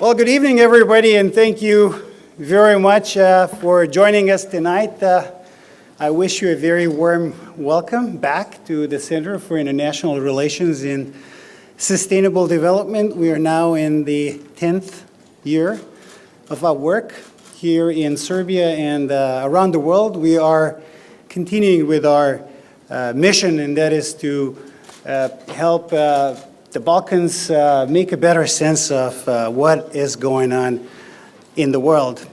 Well, good evening, everybody, and thank you very much for joining us tonight. I wish you a very warm welcome back to the Center for International Relations in Sustainable Development. We are now in the 10th year of our work here in Serbia and around the world. We are continuing with our mission, and that is to help the Balkans make a better sense of what is going on in the world.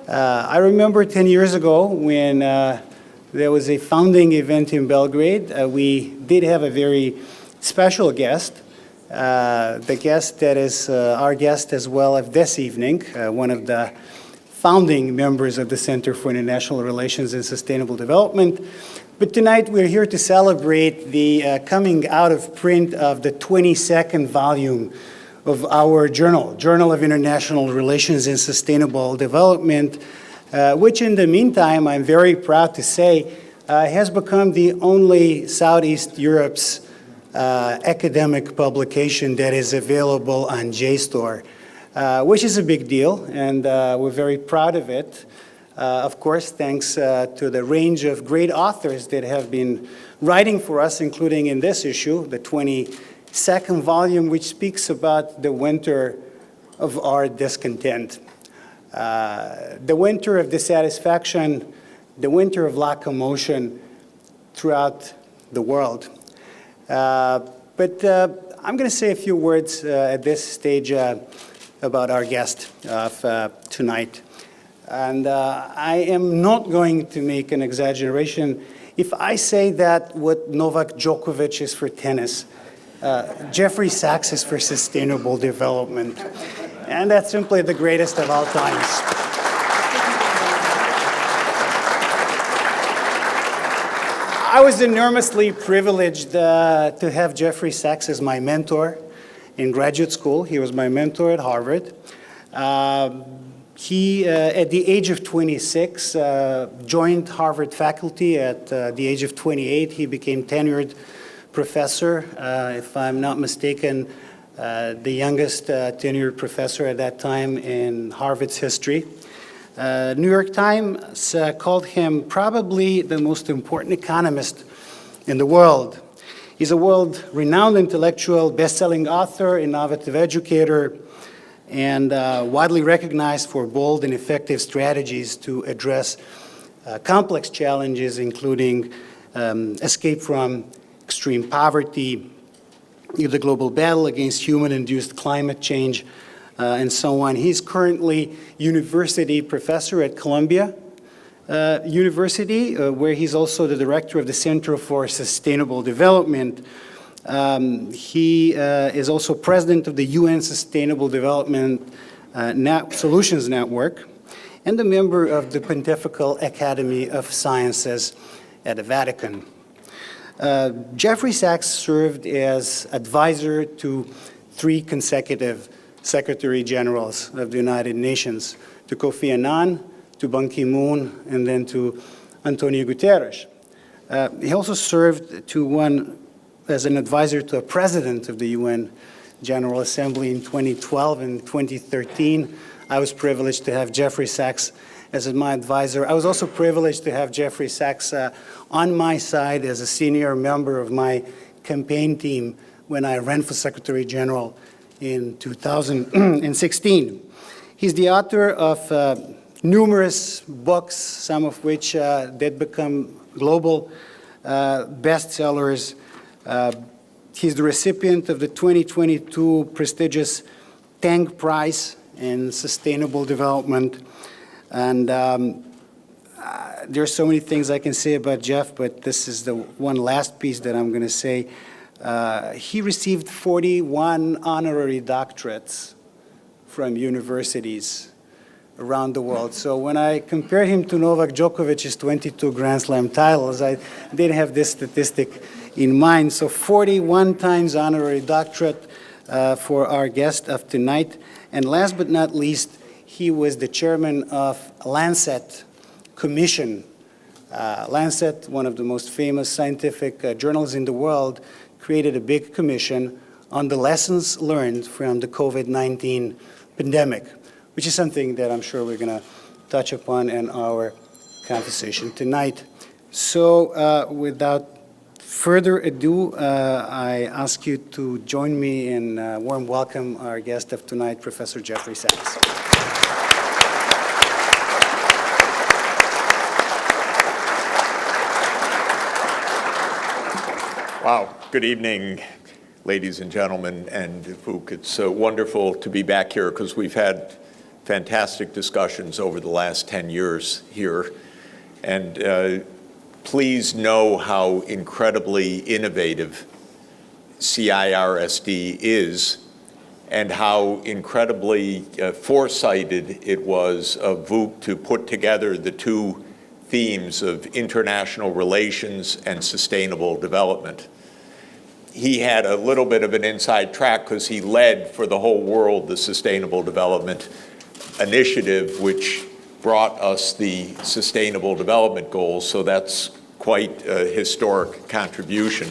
I remember 10 years ago when there was a founding event in Belgrade. We did have a very special guest, the guest that is our guest as well of this evening, one of the founding members of the Center for International Relations and Sustainable Development. But tonight we're here to celebrate the coming out of print of the 22nd volume of our journal, Journal of International Relations and Sustainable Development, which in the meantime, I'm very proud to say, has become the only Southeast Europe's academic publication that is available on JSTOR, which is a big deal, and we're very proud of it. Of course, thanks to the range of great authors that have been writing for us, including in this issue, the 22nd volume, which speaks about the winter of our discontent, the winter of dissatisfaction, the winter of lack of motion throughout the world. But I'm going to say a few words at this stage about our guest of tonight. And I am not going to make an exaggeration if I say that what Novak Djokovic is for tennis, Jeffrey Sachs is for sustainable development. And that's simply the greatest of all times. I was enormously privileged to have Jeffrey Sachs as my mentor in graduate school. He was my mentor at Harvard. He, at the age of 26, joined Harvard faculty. At the age of 28, he became tenured professor. If I'm not mistaken, the youngest tenured professor at that time in Harvard's history. New York Times called him probably the most important economist in the world. He's a world-renowned intellectual, best-selling author, innovative educator, and widely recognized for bold and effective strategies to address complex challenges, including escape from extreme poverty, the global battle against human-induced climate change, and so on. He's currently university professor at Columbia University, where he's also the director of the Center for Sustainable Development. He is also president of the UN Sustainable Development Solutions Network and a member of the Pontifical Academy of Sciences at the Vatican. Jeffrey Sachs served as advisor to 3 consecutive Secretary Generals of the United Nations, to Kofi Annan, to Ban Ki-moon, and then to Antonio Guterres. He also served as an advisor to a president of the UN General Assembly in 2012 and 2013. I was privileged to have Jeffrey Sachs as my advisor. I was also privileged to have Jeffrey Sachs on my side as a senior member of my campaign team when I ran for Secretary General in 2016. He's the author of numerous books, some of which did become global bestsellers. He's the recipient of the 2022 prestigious Tang Prize in Sustainable Development. And there's so many things I can say about Jeff, but this is the one last piece that I'm going to say. He received 41 honorary doctorates from universities around the world. So when I compared him to Novak Djokovic's 22 Grand Slam titles, I did have this statistic in mind. So 41 times honorary doctorate for our guest of tonight. And last but not least, he was the chairman of Lancet Commission. Lancet, one of the most famous scientific journals in the world, created a big commission on the lessons learned from the COVID-19 pandemic, which is something that I'm sure we're going to touch upon in our conversation tonight. So without further ado, I ask you to join me in warm welcome our guest of tonight, Professor Jeffrey Sachs. Wow, good evening, ladies and gentlemen, and Vuk. It's wonderful to be back here because we've had fantastic discussions over the last 10 years here. And please know how incredibly innovative CIRSD is and how incredibly foresighted it was of Vuk to put together the two themes of international relations and sustainable development. He had a little bit of an inside track because he led for the whole world the Sustainable Development Initiative, which brought us the Sustainable Development Goals, so that's quite a historic contribution.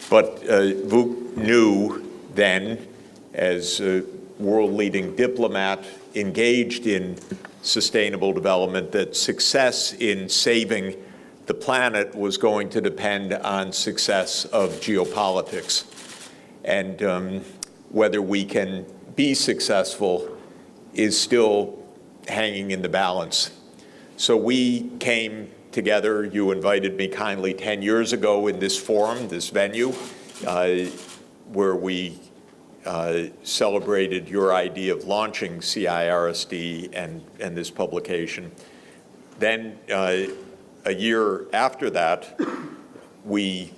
But Vuk knew then, as a world-leading diplomat engaged in sustainable development, that success in saving the planet was going to depend on success of geopolitics. And whether we can be successful is still hanging in the balance. So we came together, you invited me kindly 10 years ago in this forum, this venue, where we celebrated your idea of launching CIRSD and this publication. Then a year after that, we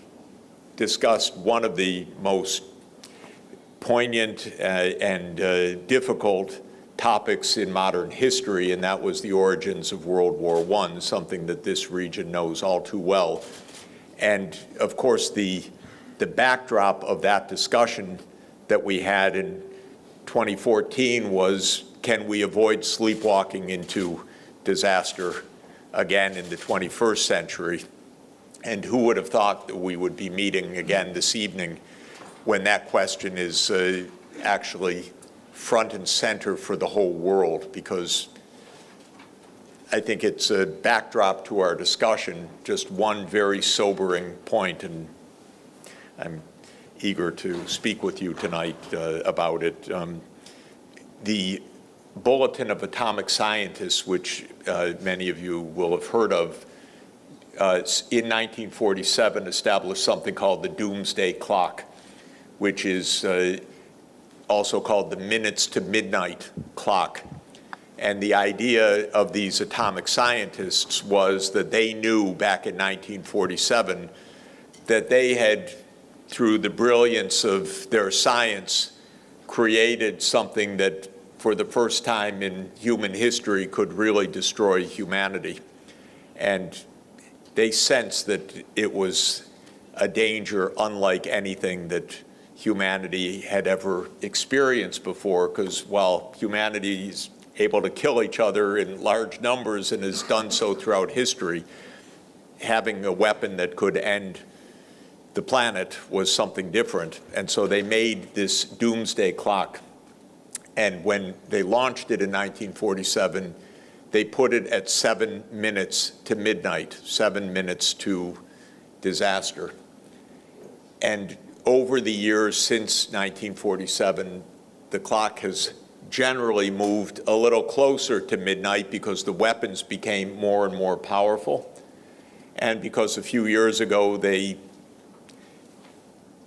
discussed one of the most poignant and difficult topics in modern history, and that was the origins of World War I, something that this region knows all too well. And of course, the backdrop of that discussion that we had in 2014 was, can we avoid sleepwalking into disaster again in the 21st century? And who would have thought that we would be meeting again this evening when that question is actually front and center for the whole world? Because I think it's a backdrop to our discussion, just one very sobering point, and I'm eager to speak with you tonight about it. The Bulletin of Atomic Scientists, which many of you will have heard of, in 1947 established something called the Doomsday Clock, which is also called the minutes to midnight clock. And the idea of these atomic scientists was that they knew back in 1947 that they had, through the brilliance of their science, created something that for the first time in human history could really destroy humanity. And they sensed that it was a danger unlike anything that humanity had ever experienced before, because while humanity is able to kill each other in large numbers and has done so throughout history, having a weapon that could end the planet was something different. And so they made this doomsday clock. And when they launched it in 1947, they put it at 7 minutes to midnight, 7 minutes to disaster. And over the years since 1947, the clock has generally moved a little closer to midnight because the weapons became more and more powerful. And because a few years ago they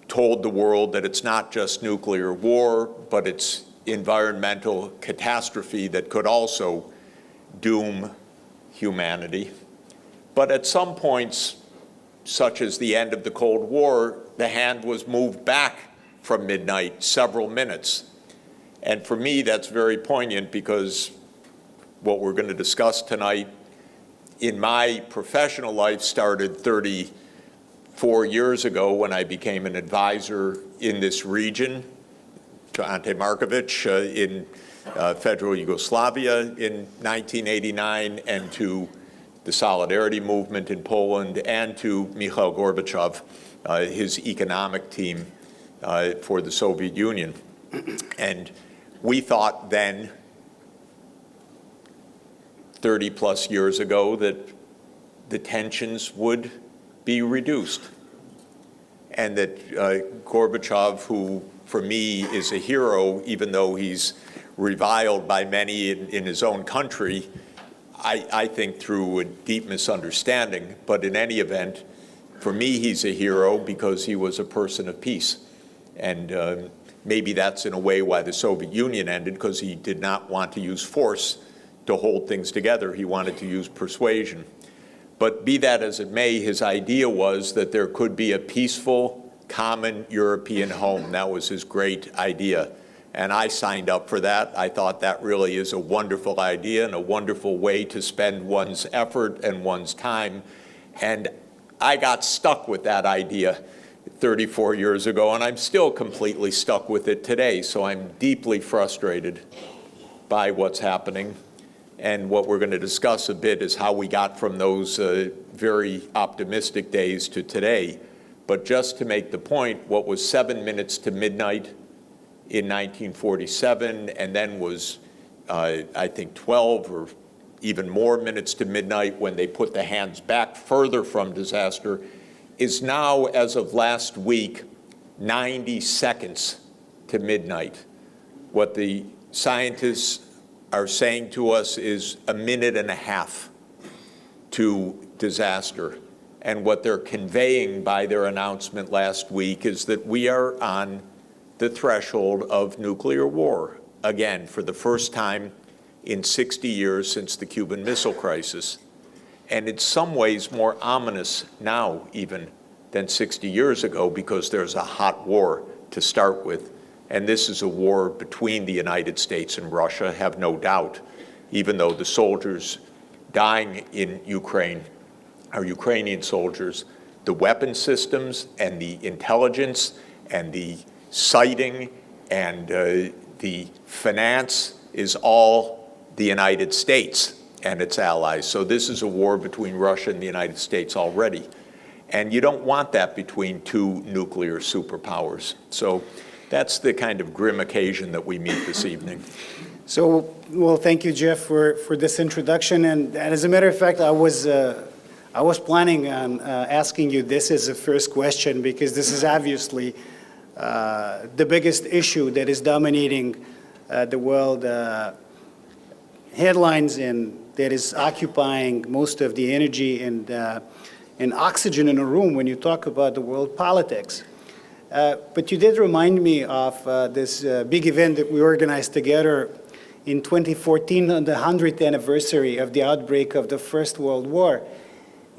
told the world that it's not just nuclear war, but it's environmental catastrophe that could also doom humanity. But at some points, such as the end of the Cold War, the hand was moved back from midnight several minutes. And for me, that's very poignant because what we're going to discuss tonight in my professional life started 34 years ago when I became an advisor in this region to Ante Markovic in federal Yugoslavia in 1989, and to the Solidarity Movement in Poland, and to Mikhail Gorbachev, his economic team for the Soviet Union. And We thought then, 30 plus years ago, that the tensions would be reduced, and that Gorbachev, who for me is a hero, even though he's reviled by many in his own country, I think through a deep misunderstanding, but in any event, for me he's a hero because he was a person of peace. And maybe that's in a way why the Soviet Union ended, because he did not want to use force to hold things together. He wanted to use persuasion. But be that as it may, his idea was that there could be a peaceful, common European home. That was his great idea. And I signed up for that. I thought that really is a wonderful idea and a wonderful way to spend one's effort and one's time. And I got stuck with that idea 34 years ago, and I'm still completely stuck with it today. So I'm deeply frustrated by what's happening. And what we're going to discuss a bit is how we got from those very optimistic days to today. But just to make the point, what was 7 minutes to midnight in 1947, and then was, I think, 12 or even more minutes to midnight when they put the hands back further from disaster, is now, as of last week, 90 seconds to midnight. What the scientists are saying to us is a minute and a half to disaster. And what they're conveying by their announcement last week is that we are on the threshold of nuclear war, again, for the first time in 60 years since the Cuban Missile Crisis. And in some ways more ominous now even than 60 years ago, because there's a hot war to start with. And this is a war between the United States and Russia, have no doubt, even though the soldiers dying in Ukraine are Ukrainian soldiers. The weapon systems and the intelligence and the sighting and the finance is all the United States and its allies. So this is a war between Russia and the United States already. And you don't want that between two nuclear superpowers. So that's the kind of grim occasion that we meet this evening. So, well, thank you, Jeff, for this introduction. And as a matter of fact, I was planning on asking you this as a first question, because this is obviously the biggest issue that is dominating the world headlines, and that is occupying most of the energy and oxygen in a room when you talk about the world politics. But you did remind me of this big event that we organized together in 2014 on the 100th anniversary of the outbreak of the First World War.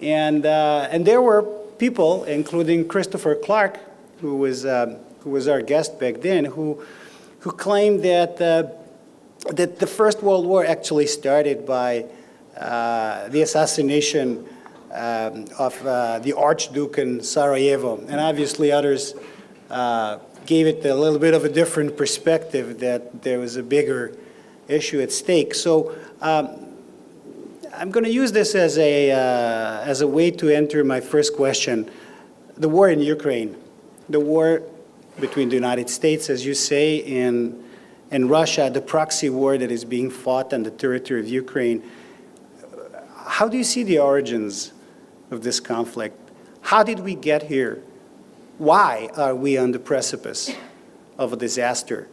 And there were people, including Christopher Clark, who was our guest back then, who claimed that the First World War actually started by the assassination of the Archduke in Sarajevo. And obviously others gave it a little bit of a different perspective, that there was a bigger issue at stake. So I'm going to use this as a way to enter my first question. The war in Ukraine, the war between the United States, as you say, and Russia, the proxy war that is being fought on the territory of Ukraine. How do you see the origins of this conflict? How did we get here? Why are we on the precipice of a disaster,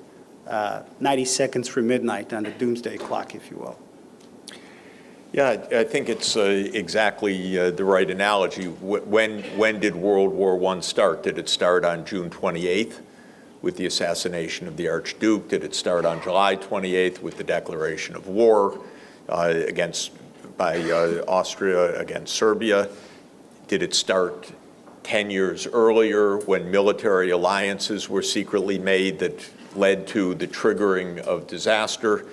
90 seconds from midnight on the doomsday clock, if you will? Yeah, I think it's exactly the right analogy. When did World War I start? Did it start on June 28th with the assassination of the Archduke? Did it start on July 28th with the declaration of war by Austria against Serbia? Did it start 10 years earlier when military alliances were secretly made that led to the triggering of disaster?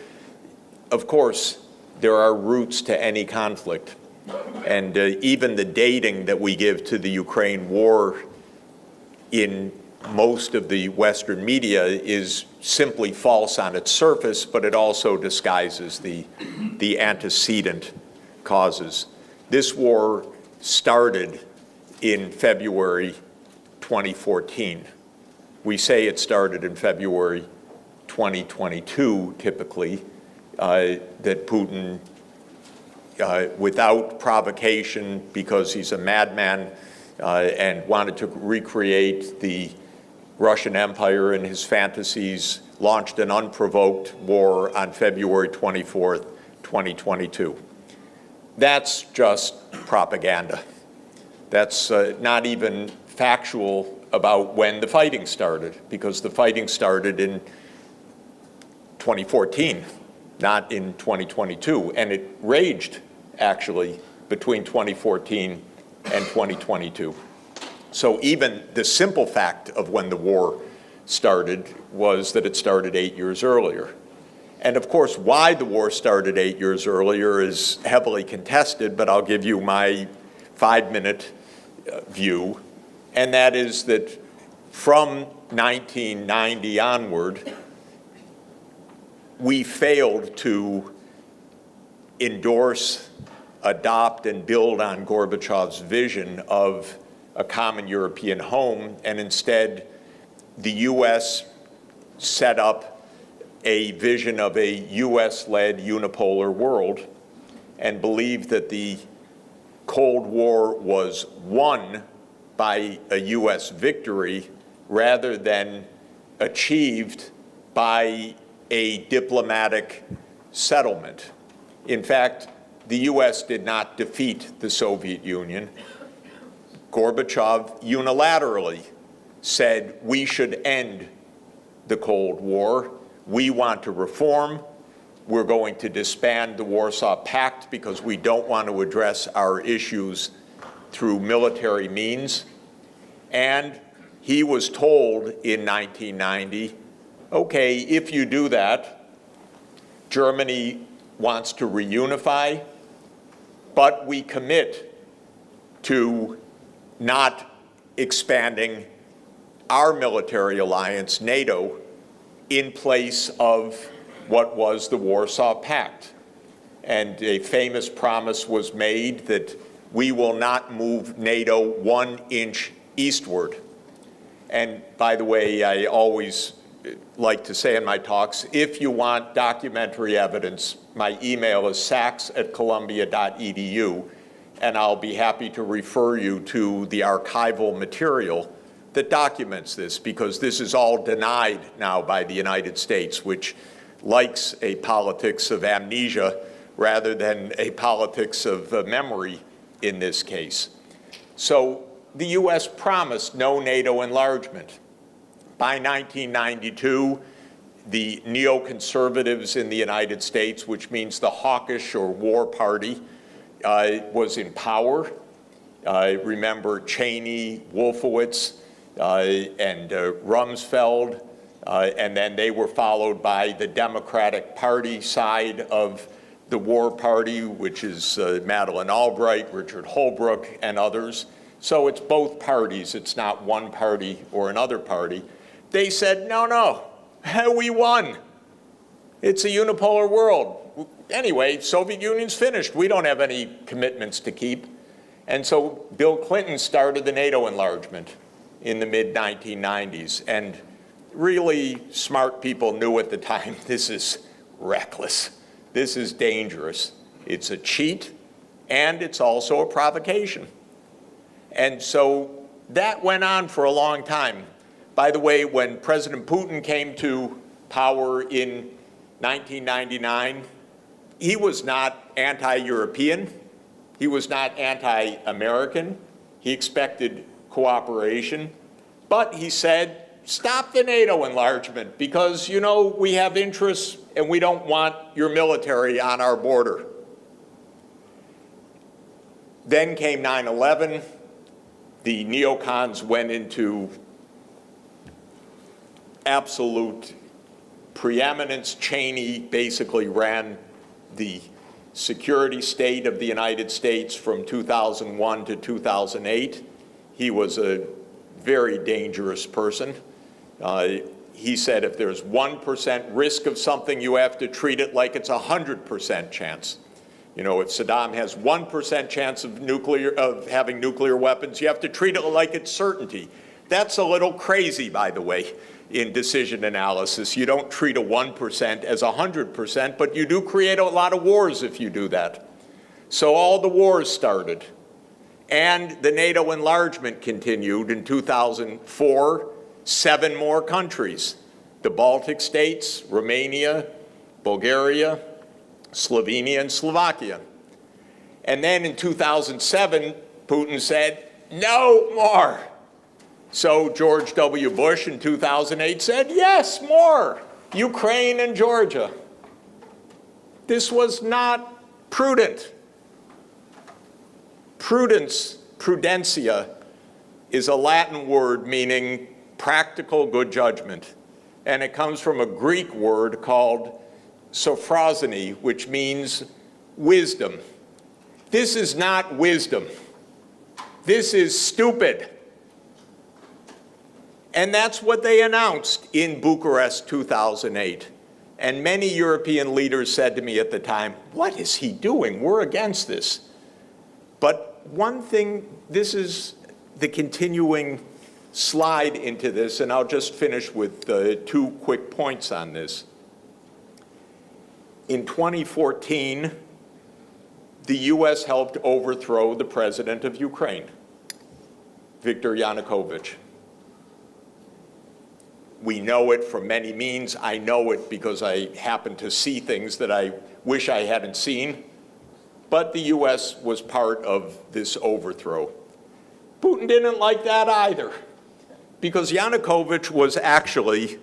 Of course, there are roots to any conflict. And even the dating that we give to the Ukraine war in most of the Western media is simply false on its surface, but it also disguises the antecedent causes. This war started in February 2014. We say it started in February 2022, typically, that Putin, without provocation, because he's a madman and wanted to recreate the Russian Empire in his fantasies, launched an unprovoked war on February 24th, 2022. That's just propaganda. That's not even factual about when the fighting started, because the fighting started in 2014, not in 2022, and it raged, actually, between 2014 and 2022. So even the simple fact of when the war started was that it started 8 years earlier. And of course, why the war started 8 years earlier is heavily contested, but I'll give you my 5-minute view, and that is that from 1990 onward, we failed to endorse, adopt, and build on Gorbachev's vision of a common European home, and instead the U.S. set up a vision of a U.S.-led unipolar world and believed that the Cold War was won by a U.S. victory rather than achieved by a diplomatic settlement. In fact, the U.S. did not defeat the Soviet Union. Gorbachev unilaterally said we should end the Cold War. We want to reform. We're going to disband the Warsaw Pact because we don't want to address our issues through military means. And he was told in 1990, okay, if you do that, Germany wants to reunify, but we commit to not expanding our military alliance, NATO, in place of what was the Warsaw Pact. And a famous promise was made that we will not move NATO 1 inch eastward. And by the way, I always like to say in my talks, if you want documentary evidence, my email is sachs@columbia.edu, and I'll be happy to refer you to the archival material that documents this, because this is all denied now by the United States, which likes a politics of amnesia rather than a politics of memory in this case. So the U.S. promised no NATO enlargement. By 1992, the neoconservatives in the United States, which means the hawkish or war party, was in power. Remember Cheney, Wolfowitz, and Rumsfeld, and then they were followed by the Democratic Party side of the war party, which is Madeleine Albright, Richard Holbrooke, and others. So it's both parties. It's not one party or another party. They said, no, we won. It's a unipolar world. Anyway, Soviet Union's finished. We don't have any commitments to keep. And so Bill Clinton started the NATO enlargement in the mid-1990s. And really smart people knew at the time, this is reckless. This is dangerous. It's a cheat, and it's also a provocation. And so that went on for a long time. By the way, when President Putin came to power in 1999, he was not anti-European. He was not anti-American. He expected cooperation. But he said, stop the NATO enlargement because, you know, we have interests and we don't want your military on our border. Then came 9/11. The neocons went into absolute preeminence. Cheney basically ran the security state of the United States from 2001 to 2008. He was a very dangerous person. He said if there's 1% risk of something, you have to treat it like it's 100% chance. You know, if Saddam has 1% chance of having nuclear weapons, you have to treat it like it's certainty. That's a little crazy, by the way, in decision analysis. You don't treat a 1% as 100%, but you do create a lot of wars if you do that. So all the wars started. And the NATO enlargement continued in 2004, 7 more countries. The Baltic states, Romania, Bulgaria, Slovenia, and Slovakia. And then in 2007, Putin said, no more. So George W. Bush in 2008 said, yes, more. Ukraine and Georgia. This was not prudent. Prudence, prudentia, is a Latin word meaning practical good judgment. And it comes from a Greek word called sophrosony, which means wisdom. This is not wisdom. This is stupid. And that's what they announced in Bucharest 2008. And many European leaders said to me at the time, what is he doing? We're against this. But one thing, this is the continuing slide into this, and I'll just finish with 2 quick points on this. In 2014, the US helped overthrow the president of Ukraine, Viktor Yanukovych. We know it from many means. I know it because I happen to see things that I wish I hadn't seen. But the US was part of this overthrow. Putin didn't like that either, because Yanukovych was actually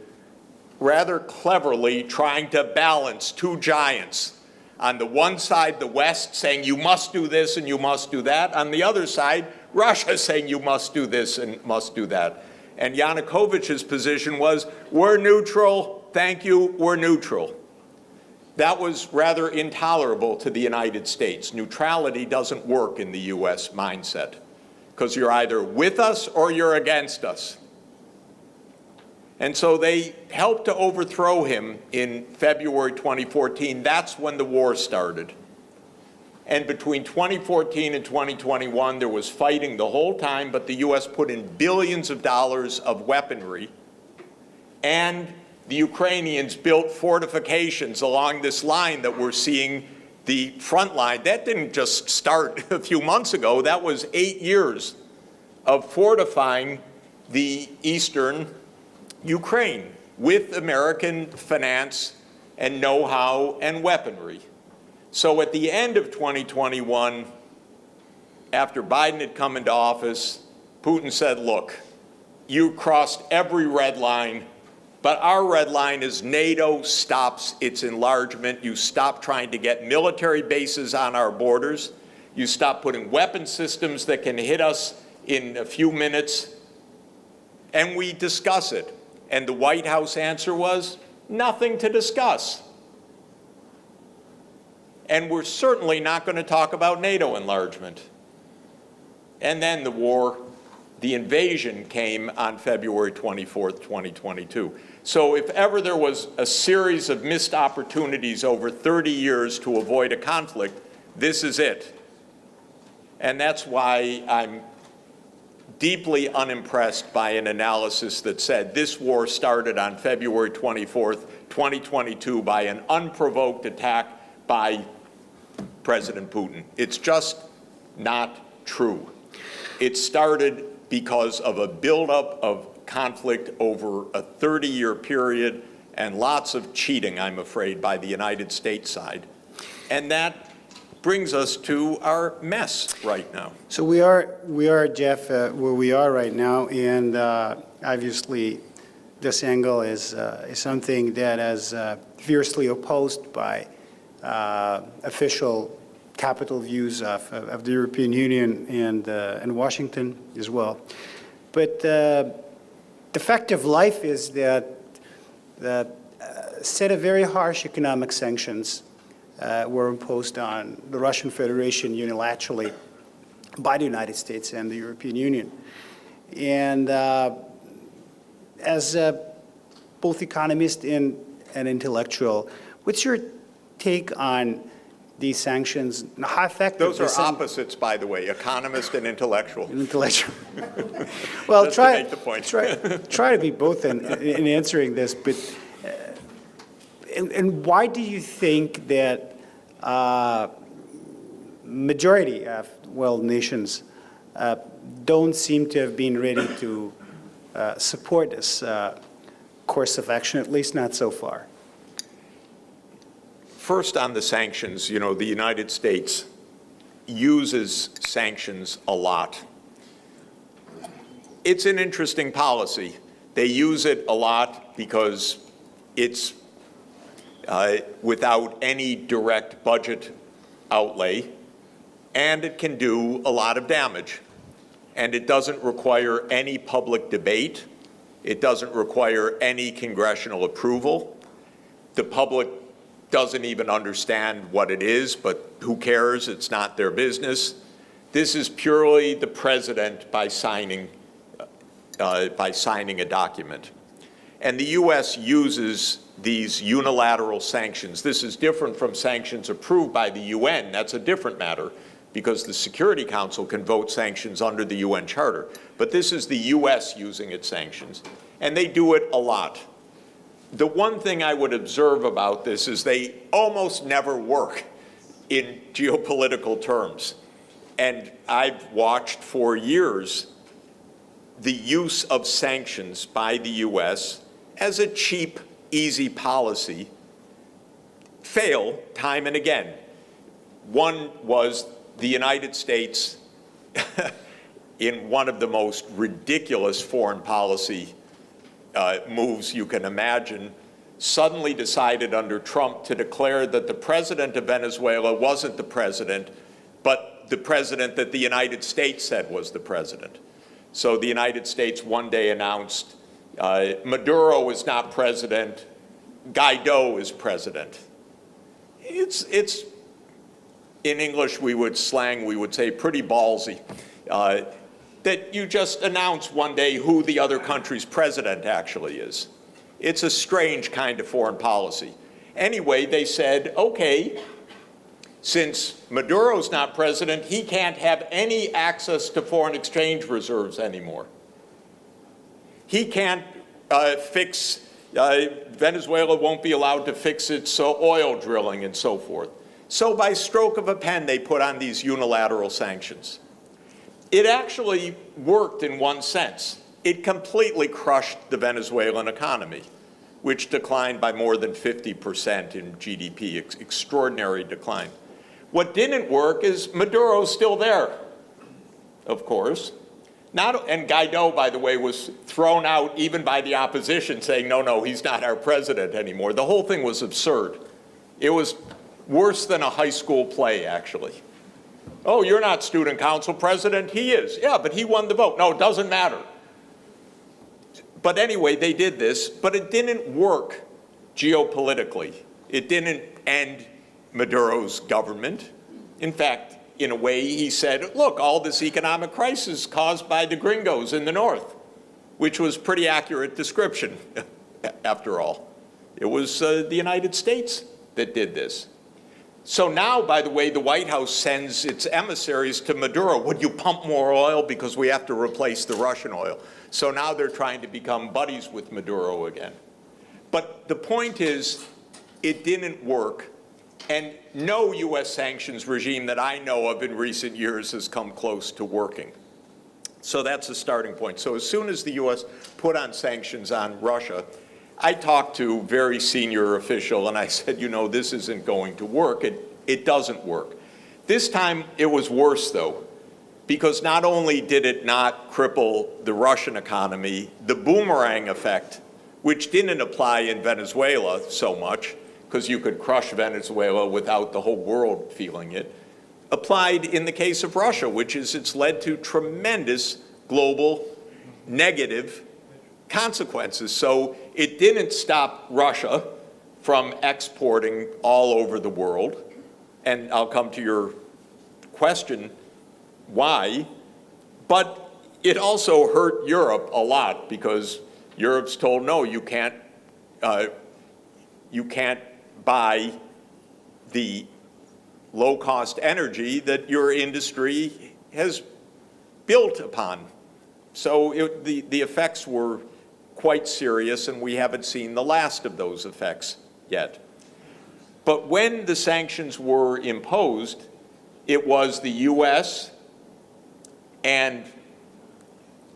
rather cleverly trying to balance 2 giants. On the one side, the West saying you must do this and you must do that. On the other side, Russia saying you must do this and must do that. And Yanukovych's position was, we're neutral, thank you, we're neutral. That was rather intolerable to the United States. Neutrality doesn't work in the US mindset, because you're either with us or you're against us. And so they helped to overthrow him in February 2014. That's when the war started. And between 2014 and 2021, there was fighting the whole time, but the US put in billions of dollars of weaponry. And the Ukrainians built fortifications along this line that we're seeing the front line. That didn't just start a few months ago. That was 8 years of fortifying the eastern Ukraine with American finance and know-how and weaponry. So at the end of 2021, after Biden had come into office, Putin said, look, you crossed every red line, but our red line is NATO stops its enlargement. You stop trying to get military bases on our borders. You stop putting weapon systems that can hit us in a few minutes, and we discuss it. And the White House answer was, nothing to discuss. And we're certainly not going to talk about NATO enlargement. And then the war, the invasion came on February 24th, 2022. So if ever there was a series of missed opportunities over 30 years to avoid a conflict, this is it. And that's why I'm deeply unimpressed by an analysis that said this war started on February 24th, 2022 by an unprovoked attack by President Putin. It's just not true. It started because of a buildup of conflict over a 30-year period and lots of cheating, I'm afraid, by the United States side. And that brings us to our mess right now. So we are, Jeff, where we are right now, and obviously this angle is something that is fiercely opposed by official capital views of the European Union and Washington as well. But the fact of life is that a set of very harsh economic sanctions were imposed on the Russian Federation unilaterally by the United States and the European Union. And as both economist and intellectual, what's your take on these sanctions, how effective Those these are opposites, by the way, economist and intellectual. intellectual. Well, Just to make the point. try to be both in answering this, but and why do you think that majority of nations don't seem to have been ready to support this course of action, at least not so far? First, on the sanctions, you know, the United States uses sanctions a lot. It's an interesting policy. They use it a lot because it's without any direct budget outlay, and it can do a lot of damage. And it doesn't require any public debate. It doesn't require any congressional approval. The public doesn't even understand what it is, but who cares? It's not their business. This is purely the president by signing a document. And the U.S. uses these unilateral sanctions. This is different from sanctions approved by the UN. That's a different matter, because the Security Council can vote sanctions under the UN Charter. But this is the U.S. using its sanctions, and they do it a lot. The one thing I would observe about this is they almost never work in geopolitical terms. And I've watched for years the use of sanctions by the U.S. as a cheap, easy policy fail time and again. One was the United States, in one of the most ridiculous foreign policy moves you can imagine, suddenly decided under Trump to declare that the president of Venezuela wasn't the president, but the president that the United States said was the president. So the United States one day announced, Maduro is not president, Guaido is president. It's in English we would say pretty ballsy. That you just announce one day who the other country's president actually is. It's a strange kind of foreign policy. Anyway, they said, okay, since Maduro's not president, he can't have any access to foreign exchange reserves anymore. He can't Venezuela won't be allowed to fix its oil drilling and so forth. So by stroke of a pen, they put on these unilateral sanctions. It actually worked in one sense. It completely crushed the Venezuelan economy, which declined by more than 50% in GDP, extraordinary decline. What didn't work is Maduro's still there, of course. And Guaido, by the way, was thrown out even by the opposition, saying, no, he's not our president anymore. The whole thing was absurd. It was worse than a high school play, actually. Oh, you're not student council president? He is. Yeah, but he won the vote. No, it doesn't matter. But anyway, they did this, but it didn't work geopolitically. It didn't end Maduro's government. In fact, in a way, he said, look, all this economic crisis caused by the gringos in the north, which was pretty accurate description, after all. It was the United States that did this. So now, by the way, the White House sends its emissaries to Maduro. Would you pump more oil because we have to replace the Russian oil? So now they're trying to become buddies with Maduro again. But the point is, it didn't work. And no U.S. sanctions regime that I know of in recent years has come close to working. So that's a starting point. So as soon as the U.S. put on sanctions on Russia, I talked to a very senior official and I said, this isn't going to work. It doesn't work. This time it was worse though, because not only did it not cripple the Russian economy, the boomerang effect, which didn't apply in Venezuela so much, because you could crush Venezuela without the whole world feeling it, applied in the case of Russia, which is it's led to tremendous global negative consequences. So it didn't stop Russia from exporting all over the world. And I'll come to your question, why? But it also hurt Europe a lot because Europe's told, no, you can't buy the low-cost energy that your industry has built upon. So the effects were quite serious, and we haven't seen the last of those effects yet. But when the sanctions were imposed, it was the US and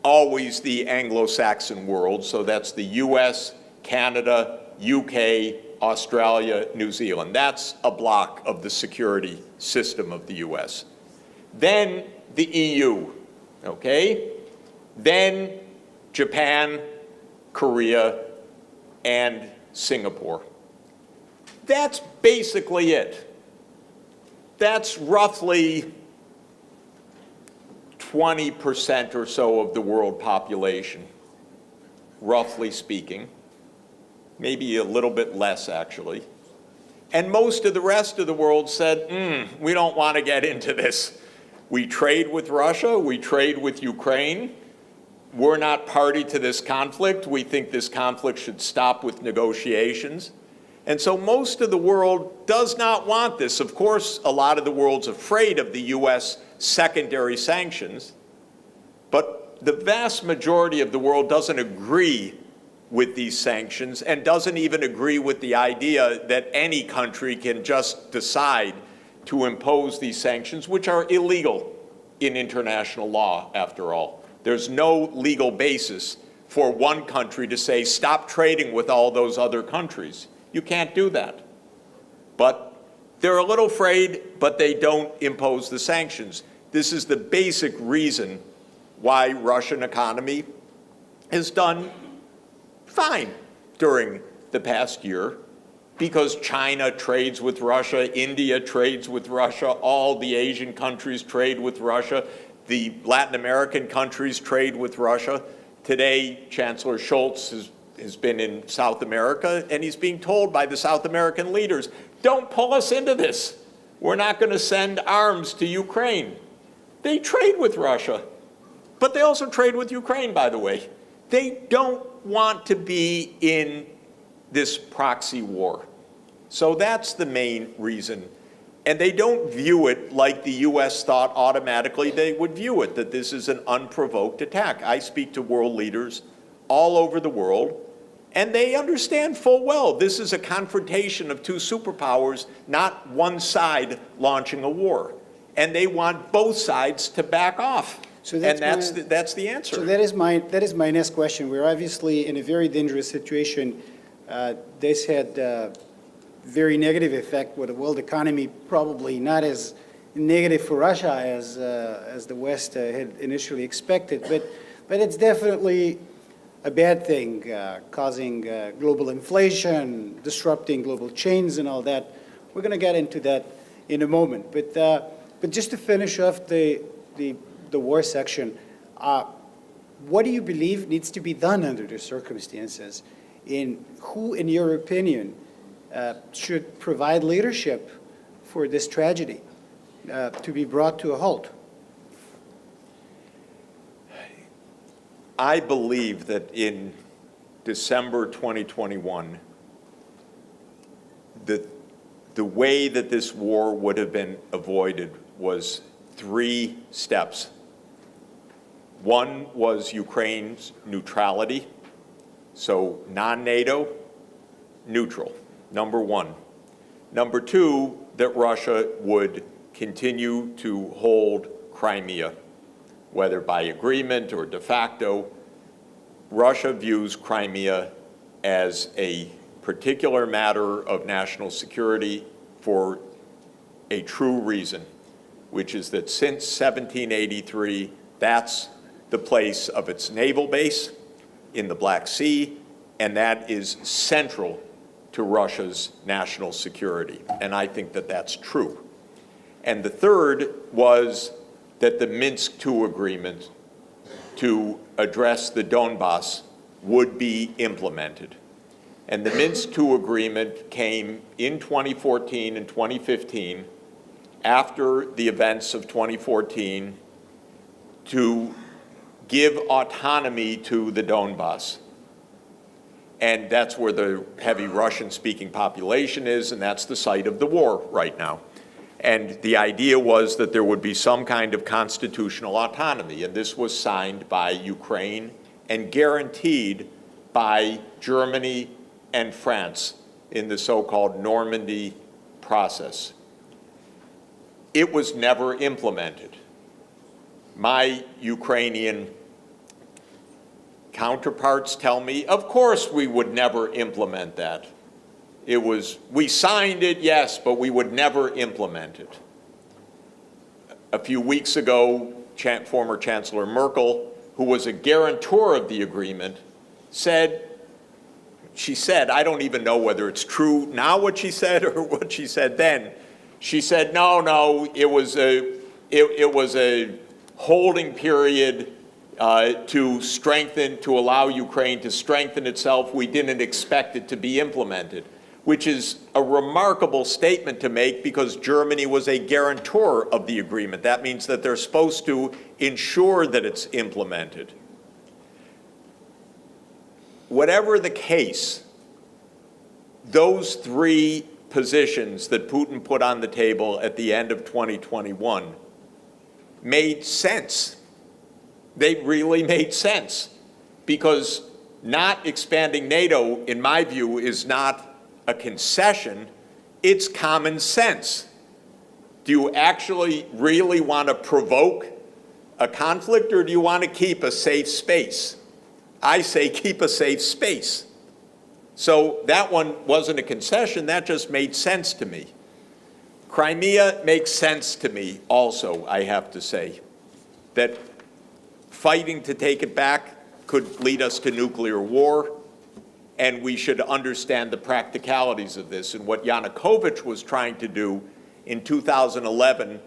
always the Anglo-Saxon world, so that's the US, Canada, UK, Australia, New Zealand. That's a block of the security system of the US. Then the EU, okay? Then Japan, Korea, and Singapore. That's basically it. That's roughly 20% or so of the world population, roughly speaking. Maybe a little bit less, actually. And most of the rest of the world said, we don't want to get into this. We trade with Russia, we trade with Ukraine. We're not party to this conflict. We think this conflict should stop with negotiations. And so most of the world does not want this. Of course, a lot of the world's afraid of the US secondary sanctions, but the vast majority of the world doesn't agree with these sanctions and doesn't even agree with the idea that any country can just decide to impose these sanctions, which are illegal in international law, after all. There's no legal basis for one country to say, stop trading with all those other countries. You can't do that. But they're a little afraid, but they don't impose the sanctions. This is the basic reason why Russian economy has done fine during the past year, because China trades with Russia, India trades with Russia, all the Asian countries trade with Russia, the Latin American countries trade with Russia. Today, Chancellor Scholz has been in South America, and he's being told by the South American leaders, don't pull us into this. We're not going to send arms to Ukraine. They trade with Russia, but they also trade with Ukraine, by the way. They don't want to be in this proxy war. So that's the main reason. And they don't view it like the US thought automatically they would view it, that this is an unprovoked attack. I speak to world leaders all over the world, and they understand full well this is a confrontation of two superpowers, not one side launching a war. And they want both sides to back off. So that's the answer. So that is my next question. We're obviously in a very dangerous situation. This had very negative effect with the world economy, probably not as negative for Russia as the West had initially expected, but it's definitely a bad thing, causing global inflation, disrupting global chains and all that. We're going to get into that in a moment. But just to finish off the war section, what do you believe needs to be done under the circumstances? Who, in your opinion, should provide leadership for this tragedy to be brought to a halt? I believe that in December 2021, the way that this war would have been avoided was 3 steps. One was Ukraine's neutrality, so non-NATO, neutral, number 1. Number 2, that Russia would continue to hold Crimea, whether by agreement or de facto. Russia views Crimea as a particular matter of national security for a true reason, which is that since 1783, that's the place of its naval base in the Black Sea, and that is central to Russia's national security. And I think that that's true. And the third was that the Minsk II agreement to address the Donbass would be implemented. And the Minsk II agreement came in 2014 and 2015, after the events of 2014, to give autonomy to the Donbass. And that's where the heavy Russian-speaking population is, and that's the site of the war right now. And the idea was that there would be some kind of constitutional autonomy, and this was signed by Ukraine and guaranteed by Germany and France in the so-called Normandy process. It was never implemented. My Ukrainian counterparts tell me, of course we would never implement that. We signed it, yes, but we would never implement it. A few weeks ago, former Chancellor Merkel, who was a guarantor of the agreement, she said, I don't even know whether it's true now what she said or what she said then. She said, no, it was a holding period to allow Ukraine to strengthen itself. We didn't expect it to be implemented, which is a remarkable statement to make because Germany was a guarantor of the agreement. That means that they're supposed to ensure that it's implemented. Whatever the case, those three positions that Putin put on the table at the end of 2021 made sense. They really made sense because not expanding NATO, in my view, is not a concession, it's common sense. Do you actually really want to provoke a conflict, or do you want to keep a safe space? I say keep a safe space. So that one wasn't a concession, that just made sense to me. Crimea makes sense to me also, I have to say, that fighting to take it back could lead us to nuclear war, and we should understand the practicalities of this. And what Yanukovych was trying to do in 2011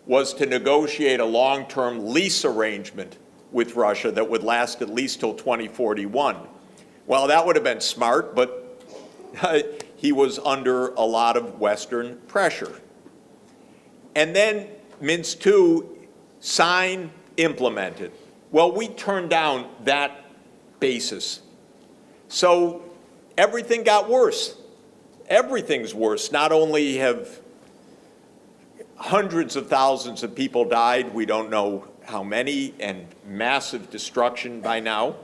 was to negotiate a long-term lease arrangement with Russia that would last at least till 2041. Well, that would have been smart, but he was under a lot of Western pressure. And then Minsk II, sign, implemented. Well, we turned down that basis. So everything got worse. Everything's worse. Not only have hundreds of thousands of people died, we don't know how many, and massive destruction by now,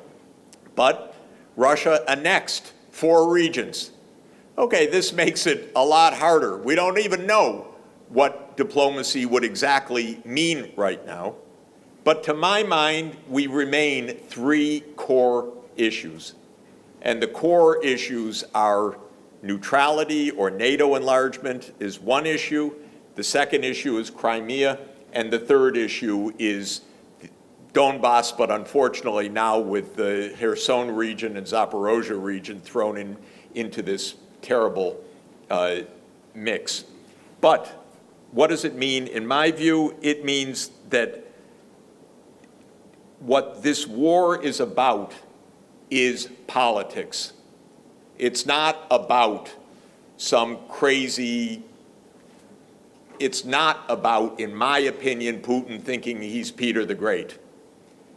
but Russia annexed 4 regions. Okay, this makes it a lot harder. We don't even know what diplomacy would exactly mean right now. But to my mind, we remain 3 core issues. And the core issues are neutrality or NATO enlargement is one issue. The second issue is Crimea. And the third issue is Donbass, but unfortunately now with the Kherson region and Zaporozhye region thrown into this terrible mix. But what does it mean? In my view, it means that what this war is about is politics. It's not about some crazy, it's not about, in my opinion, Putin thinking he's Peter the Great.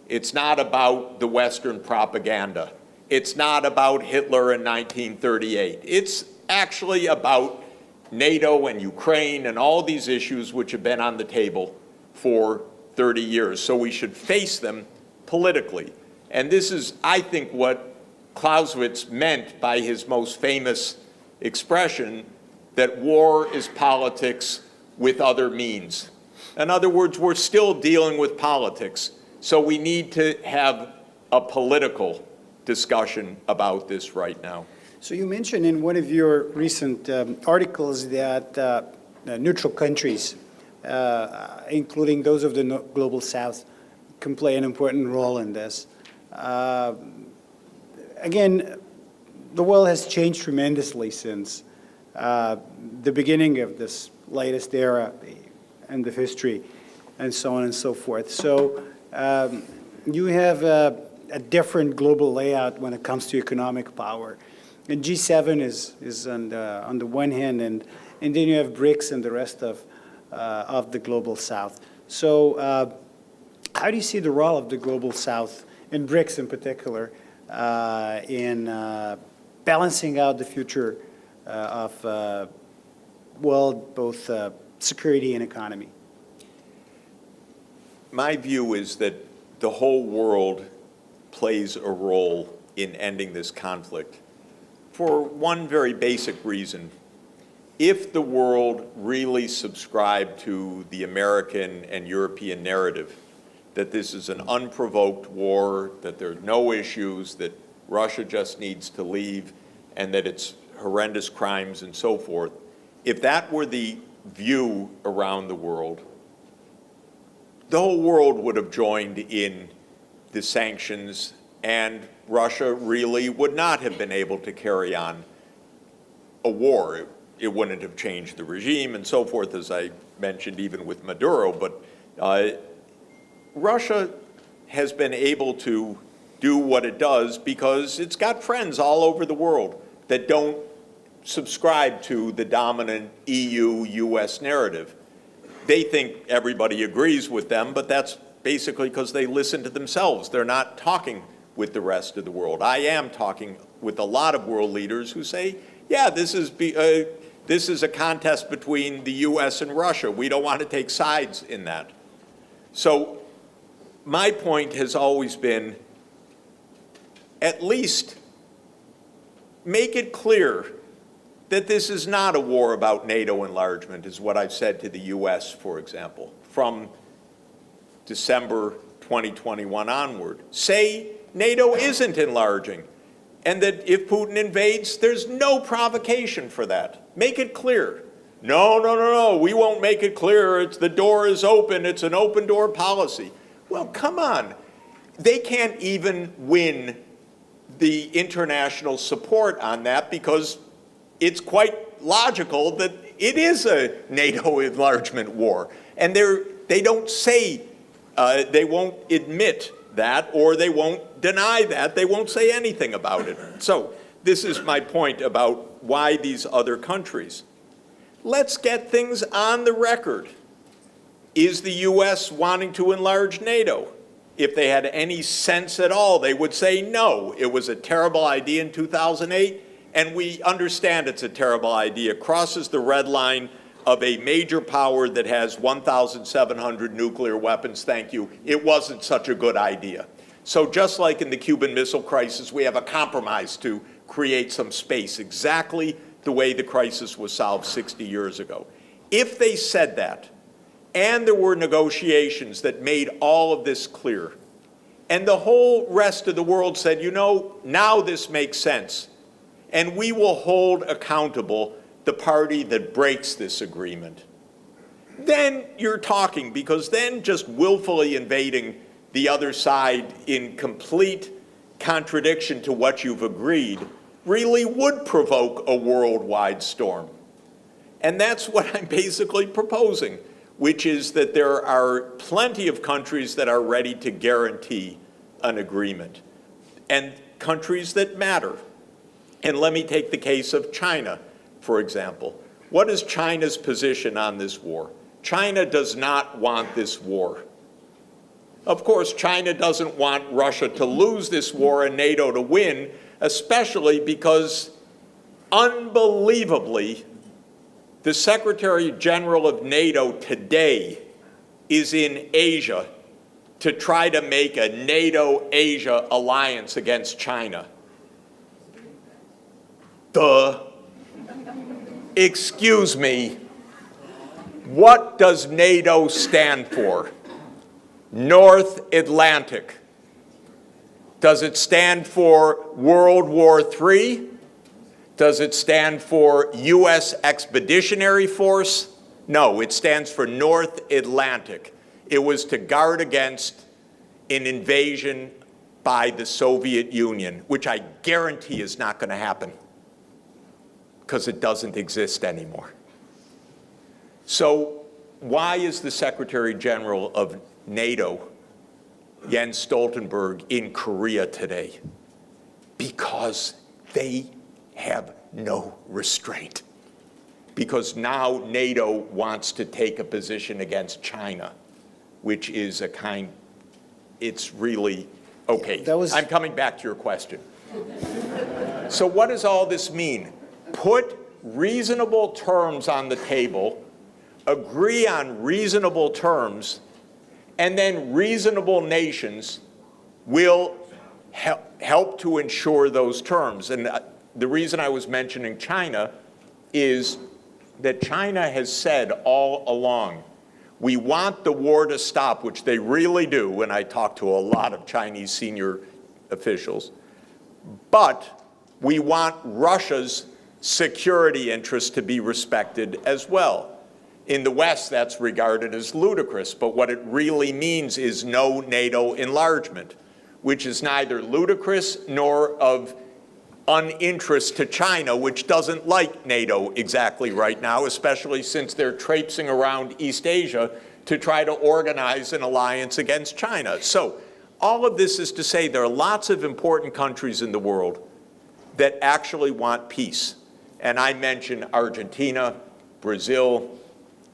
It's not about the Western propaganda. It's not about Hitler in 1938. It's actually about NATO and Ukraine and all these issues which have been on the table for 30 years. So we should face them politically. And this is, I think, what Clausewitz meant by his most famous expression, that war is politics with other means. In other words, we're still dealing with politics. So we need to have a political discussion about this right now. So you mentioned in one of your recent articles that neutral countries, including those of the Global South, can play an important role in this. Again, the world has changed tremendously since the beginning of this latest era and the history and so on and so forth. So you have a different global layout when it comes to economic power. And G7 is on the one hand, and then you have BRICS and the rest of the Global South. So how do you see the role of the Global South, and BRICS in particular, in balancing out the future of world, both security and economy? My view is that the whole world plays a role in ending this conflict for one very basic reason. If the world really subscribed to the American and European narrative, that this is an unprovoked war, that there are no issues, that Russia just needs to leave, and that it's horrendous crimes and so forth, if that were the view around the world, the whole world would have joined in the sanctions, and Russia really would not have been able to carry on a war. It wouldn't have changed the regime and so forth, as I mentioned, even with Maduro. But Russia has been able to do what it does because it's got friends all over the world that don't subscribe to the dominant EU-US narrative. They think everybody agrees with them, but that's basically because they listen to themselves. They're not talking with the rest of the world. I am talking with a lot of world leaders who say, yeah, this is a contest between the US and Russia. We don't want to take sides in that. So my point has always been, at least make it clear that this is not a war about NATO enlargement, is what I've said to the US, for example, from December 2021 onward. Say NATO isn't enlarging, and that if Putin invades, there's no provocation for that. Make it clear. No, we won't make it clear. The door is open. It's an open door policy. Well, come on. They can't even win the international support on that because it's quite logical that it is a NATO enlargement war. And they don't say, they won't admit that, or they won't deny that. They won't say anything about it. So this is my point about why these other countries. Let's get things on the record. Is the US wanting to enlarge NATO? If they had any sense at all, they would say no. It was a terrible idea in 2008, and we understand it's a terrible idea. It crosses the red line of a major power that has 1,700 nuclear weapons, thank you. It wasn't such a good idea. So just like in the Cuban Missile Crisis, we have a compromise to create some space, exactly the way the crisis was solved 60 years ago. If they said that, and there were negotiations that made all of this clear, and the whole rest of the world said, you know, now this makes sense, and we will hold accountable the party that breaks this agreement, then you're talking, because then just willfully invading the other side in complete contradiction to what you've agreed really would provoke a worldwide storm. And that's what I'm basically proposing, which is that there are plenty of countries that are ready to guarantee an agreement, and countries that matter. And let me take the case of China, for example. What is China's position on this war? China does not want this war. Of course, China doesn't want Russia to lose this war and NATO to win, especially because, unbelievably, the Secretary General of NATO today is in Asia to try to make a NATO-Asia alliance against China. Duh. Excuse me. What does NATO stand for? North Atlantic. Does it stand for World War III? Does it stand for U.S. Expeditionary Force? No, it stands for North Atlantic. It was to guard against an invasion by the Soviet Union, which I guarantee is not going to happen because it doesn't exist anymore. So why is the Secretary General of NATO, Jens Stoltenberg, in Korea today? Because they have no restraint. Because now NATO wants to take a position against China, which is it's really, okay, I'm coming back to your question. So what does all this mean? Put reasonable terms on the table agree on reasonable terms, and then reasonable nations will help to ensure those terms. And the reason I was mentioning China is that China has said all along, we want the war to stop, which they really do when I talk to a lot of Chinese senior officials, but we want Russia's security interests to be respected as well. In the West, that's regarded as ludicrous, but what it really means is no NATO enlargement, which is neither ludicrous nor of uninterest to China, which doesn't like NATO exactly right now, especially since they're traipsing around East Asia to try to organize an alliance against China. So all of this is to say there are lots of important countries in the world that actually want peace. And I mentioned Argentina, Brazil,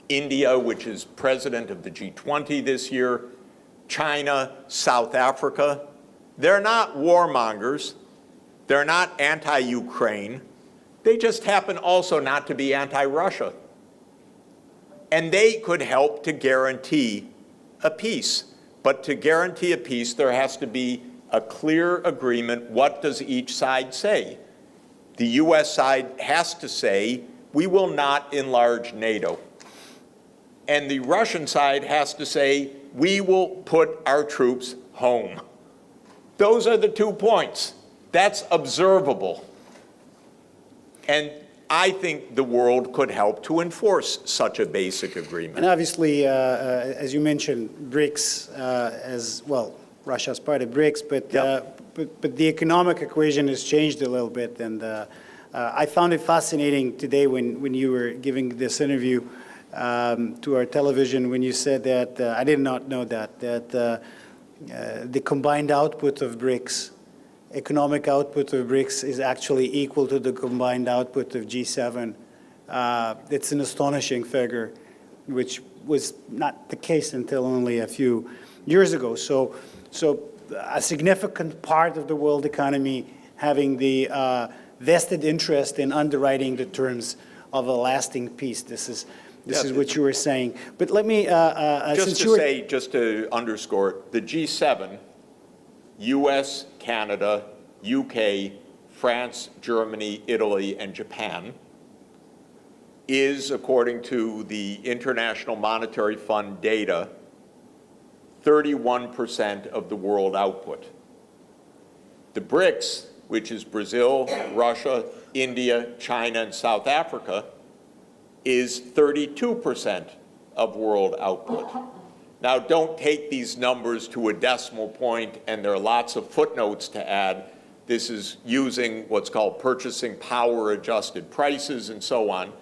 India, which is president of the G20 this year, China, South Africa. They're not warmongers. They're not anti-Ukraine. They just happen also not to be anti-Russia. And they could help to guarantee a peace. But to guarantee a peace, there has to be a clear agreement. What does each side say? The US side has to say, we will not enlarge NATO. And the Russian side has to say, we will put our troops home. Those are the 2 points. That's observable. And I think the world could help to enforce such a basic agreement. And obviously, as you mentioned, BRICS as well, Russia's part of BRICS, but the economic equation has changed a little bit. And I found it fascinating today when you were giving this interview to our television when you said that, I did not know that the combined output of BRICS, economic output of BRICS is actually equal to the combined output of G7. It's an astonishing figure, which was not the case until only a few years ago. So a significant part of the world economy having the vested interest in underwriting the terms of a lasting peace. This is what you were saying. But let me just to underscore, the G7, US, Canada, UK, France, Germany, Italy, and Japan, is, according to the International Monetary Fund data, 31% of the world output. The BRICS, which is Brazil, Russia, India, China, and South Africa, is 32% of world output. Now, don't take these numbers to a decimal point, and there are lots of footnotes to add. This is using what's called purchasing power adjusted prices and so on.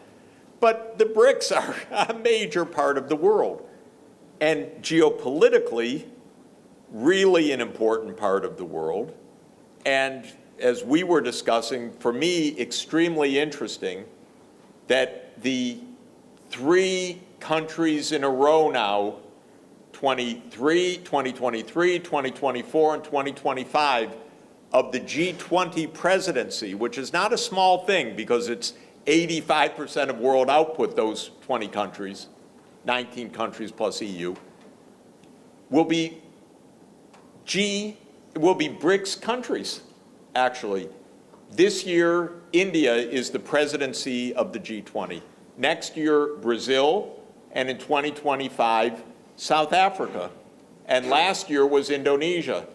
But the BRICS are a major part of the world. And geopolitically, really an important part of the world. And as we were discussing, for me, extremely interesting that the 3 countries in a row now, 2023, 2024, and 2025, of the G20 presidency, which is not a small thing because it's 85% of world output, those 20 countries, 19 countries plus EU, will be BRICS countries, actually. This year, India is the presidency of the G20. Next year, Brazil, and in 2025, South Africa. And last year was Indonesia.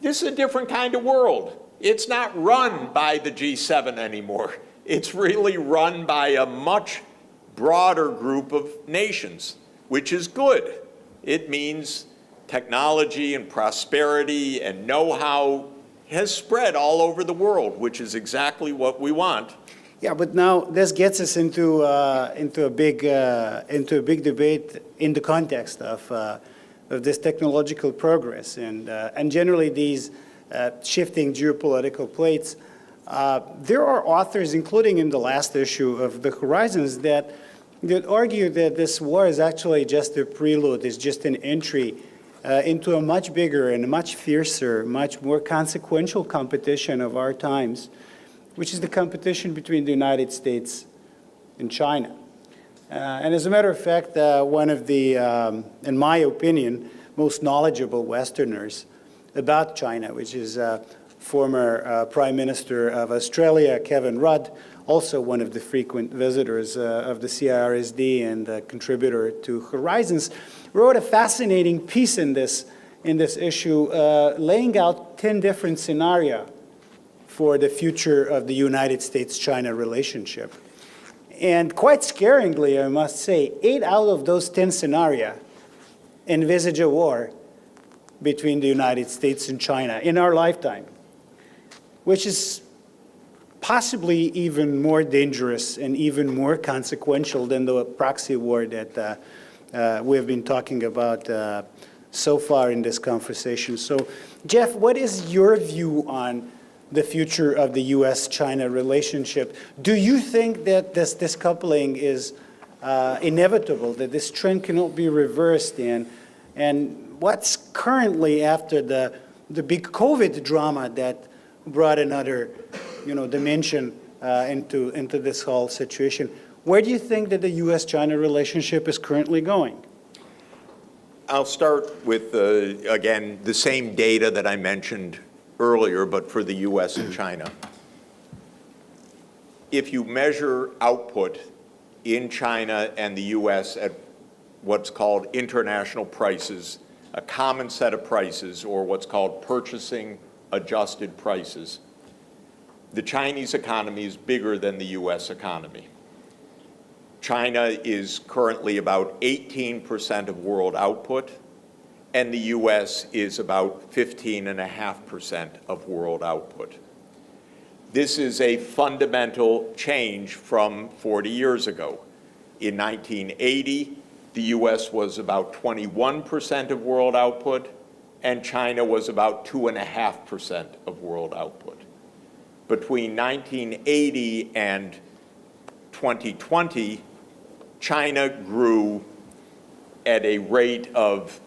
This is a different kind of world. It's not run by the G7 anymore. It's really run by a much broader group of nations, which is good. It means technology and prosperity and know-how has spread all over the world, which is exactly what we want. Yeah, but now this gets us into a big debate in the context of this technological progress and generally these shifting geopolitical plates. There are authors, including in the last issue of The Horizons, that argue that this war is actually just a prelude, is just an entry into a much bigger and a much fiercer, much more consequential competition of our times, which is the competition between the United States and China. And as a matter of fact, one of the, in my opinion, most knowledgeable Westerners about China, which is former Prime Minister of Australia, Kevin Rudd, also one of the frequent visitors of the CIRSD and a contributor to Horizons, wrote a fascinating piece in this issue, laying out 10 different scenarios for the future of the United States-China relationship. And quite scaringly, I must say, 8 out of those 10 scenarios envisage a war between the United States and China in our lifetime, which is possibly even more dangerous and even more consequential than the proxy war that we have been talking about so far in this conversation. So, Jeff, what is your view on the future of the U.S.-China relationship? Do you think that this decoupling is inevitable, that this trend cannot be reversed? And what's currently, after the big COVID drama that brought another dimension into this whole situation, where do you think that the U.S.-China relationship is currently going? I'll start with, again, the same data that I mentioned earlier, but for the U.S. and China. If you measure output in China and the U.S. at what's called international prices, a common set of prices, or what's called purchasing adjusted prices, the Chinese economy is bigger than the U.S. economy. China is currently about 18% of world output, and the U.S. is about 15.5% of world output. This is a fundamental change from 40 years ago. In 1980, the U.S. was about 21% of world output, and China was about 2.5% of world output. Between 1980 and 2020, China grew at a rate of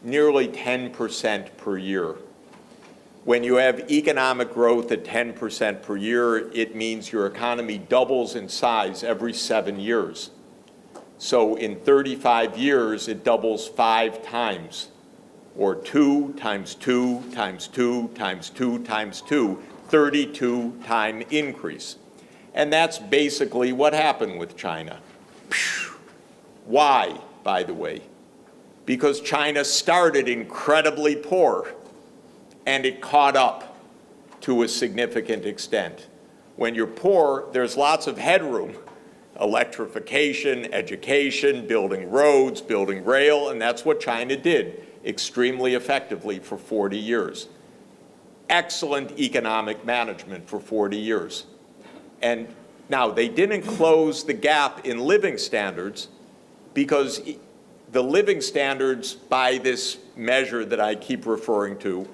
nearly 10% per year. When you have economic growth at 10% per year, it means your economy doubles in size every 7 years. So in 35 years, it doubles 5 times, or 2 times 2 times 2 times 2 times 2, 32-time increase. And that's basically what happened with China. Why, by the way? Because China started incredibly poor, and it caught up to a significant extent. When you're poor, there's lots of headroom. Electrification, education, building roads, building rail, and that's what China did extremely effectively for 40 years. Excellent economic management for 40 years. And now, they didn't close the gap in living standards, because the living standards, by this measure that I keep referring to,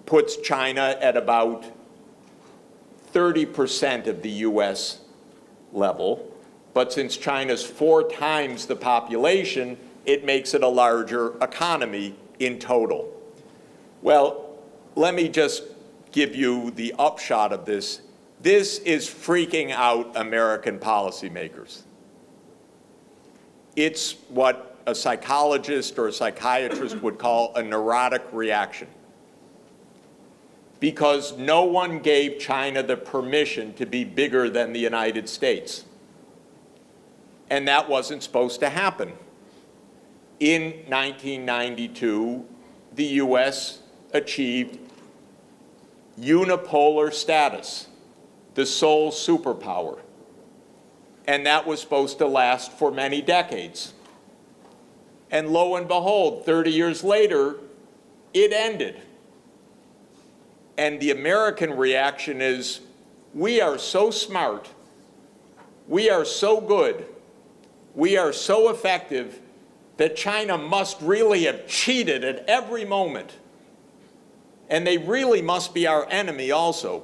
puts China at about 30% of the U.S. level. But since China's 4 times the population, it makes it a larger economy in total. Well, let me just give you the upshot of this. This is freaking out American policymakers. It's what a psychologist or a psychiatrist would call a neurotic reaction, because no one gave China the permission to be bigger than the United States. And that wasn't supposed to happen. In 1992, the U.S. achieved unipolar status, the sole superpower. And that was supposed to last for many decades. And lo and behold, 30 years later, it ended. And the American reaction is, we are so smart, we are so good, we are so effective that China must really have cheated at every moment. And they really must be our enemy also.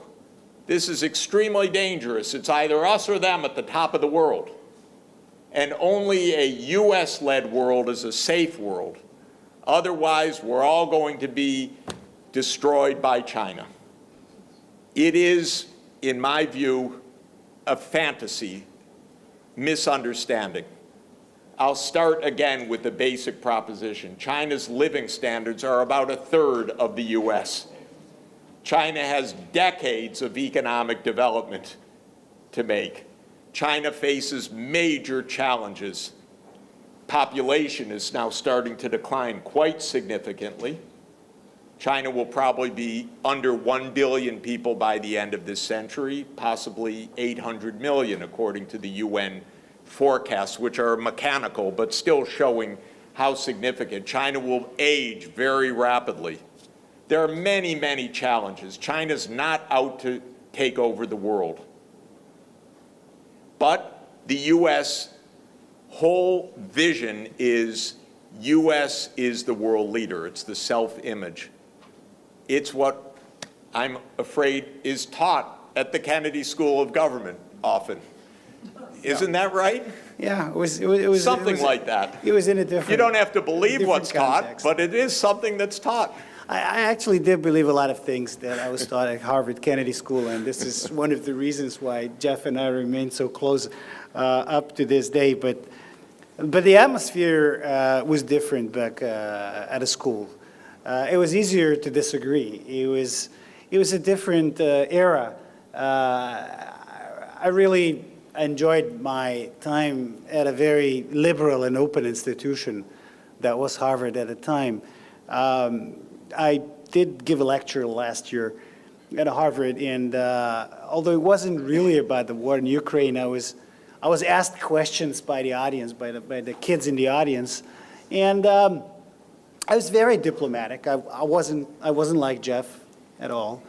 This is extremely dangerous. It's either us or them at the top of the world. And only a US-led world is a safe world. Otherwise, we're all going to be destroyed by China. It is, in my view, a fantasy misunderstanding. I'll start again with the basic proposition. China's living standards are about a third of the US. China has decades of economic development to make. China faces major challenges. Population is now starting to decline quite significantly. China will probably be under 1 billion people by the end of this century, possibly 800 million, according to the UN forecasts, which are mechanical, but still showing how significant. China will age very rapidly. There are many, many challenges. China's not out to take over the world. But the U.S. whole vision is U.S. is the world leader. It's the self-image. It's what I'm afraid is taught at the Kennedy School of Government often. Isn't that right? Yeah, it was something like that. It was in a different. You don't have to believe what's context. taught, but it is something that's taught. I actually did believe a lot of things that I was taught at Harvard Kennedy School, and this is one of the reasons why Jeff and I remain so close up to this day. But the atmosphere was different back at a school. It was easier to disagree. It was a different era. I really enjoyed my time at a very liberal and open institution that was Harvard at the time. I did give a lecture last year at Harvard, and although it wasn't really about the war in Ukraine, I was asked questions by the audience, by the kids in the audience, and I was very diplomatic. I wasn't like Jeff at all.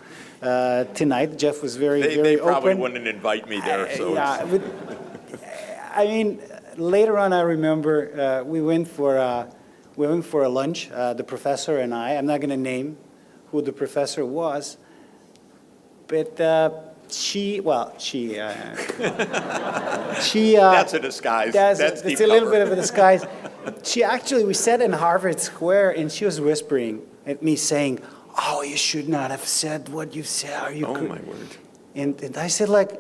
Tonight, Jeff was very open. They probably wouldn't invite me there. So yeah, but, I mean, later on, I remember we went for a lunch, the professor and I. I'm not going to name who the professor was, but she. That's a disguise. That's a little bit of a disguise. We sat in Harvard Square, and she was whispering at me, saying, "Oh, you should not have said what you said. Are you?" Oh my word! And I said, like,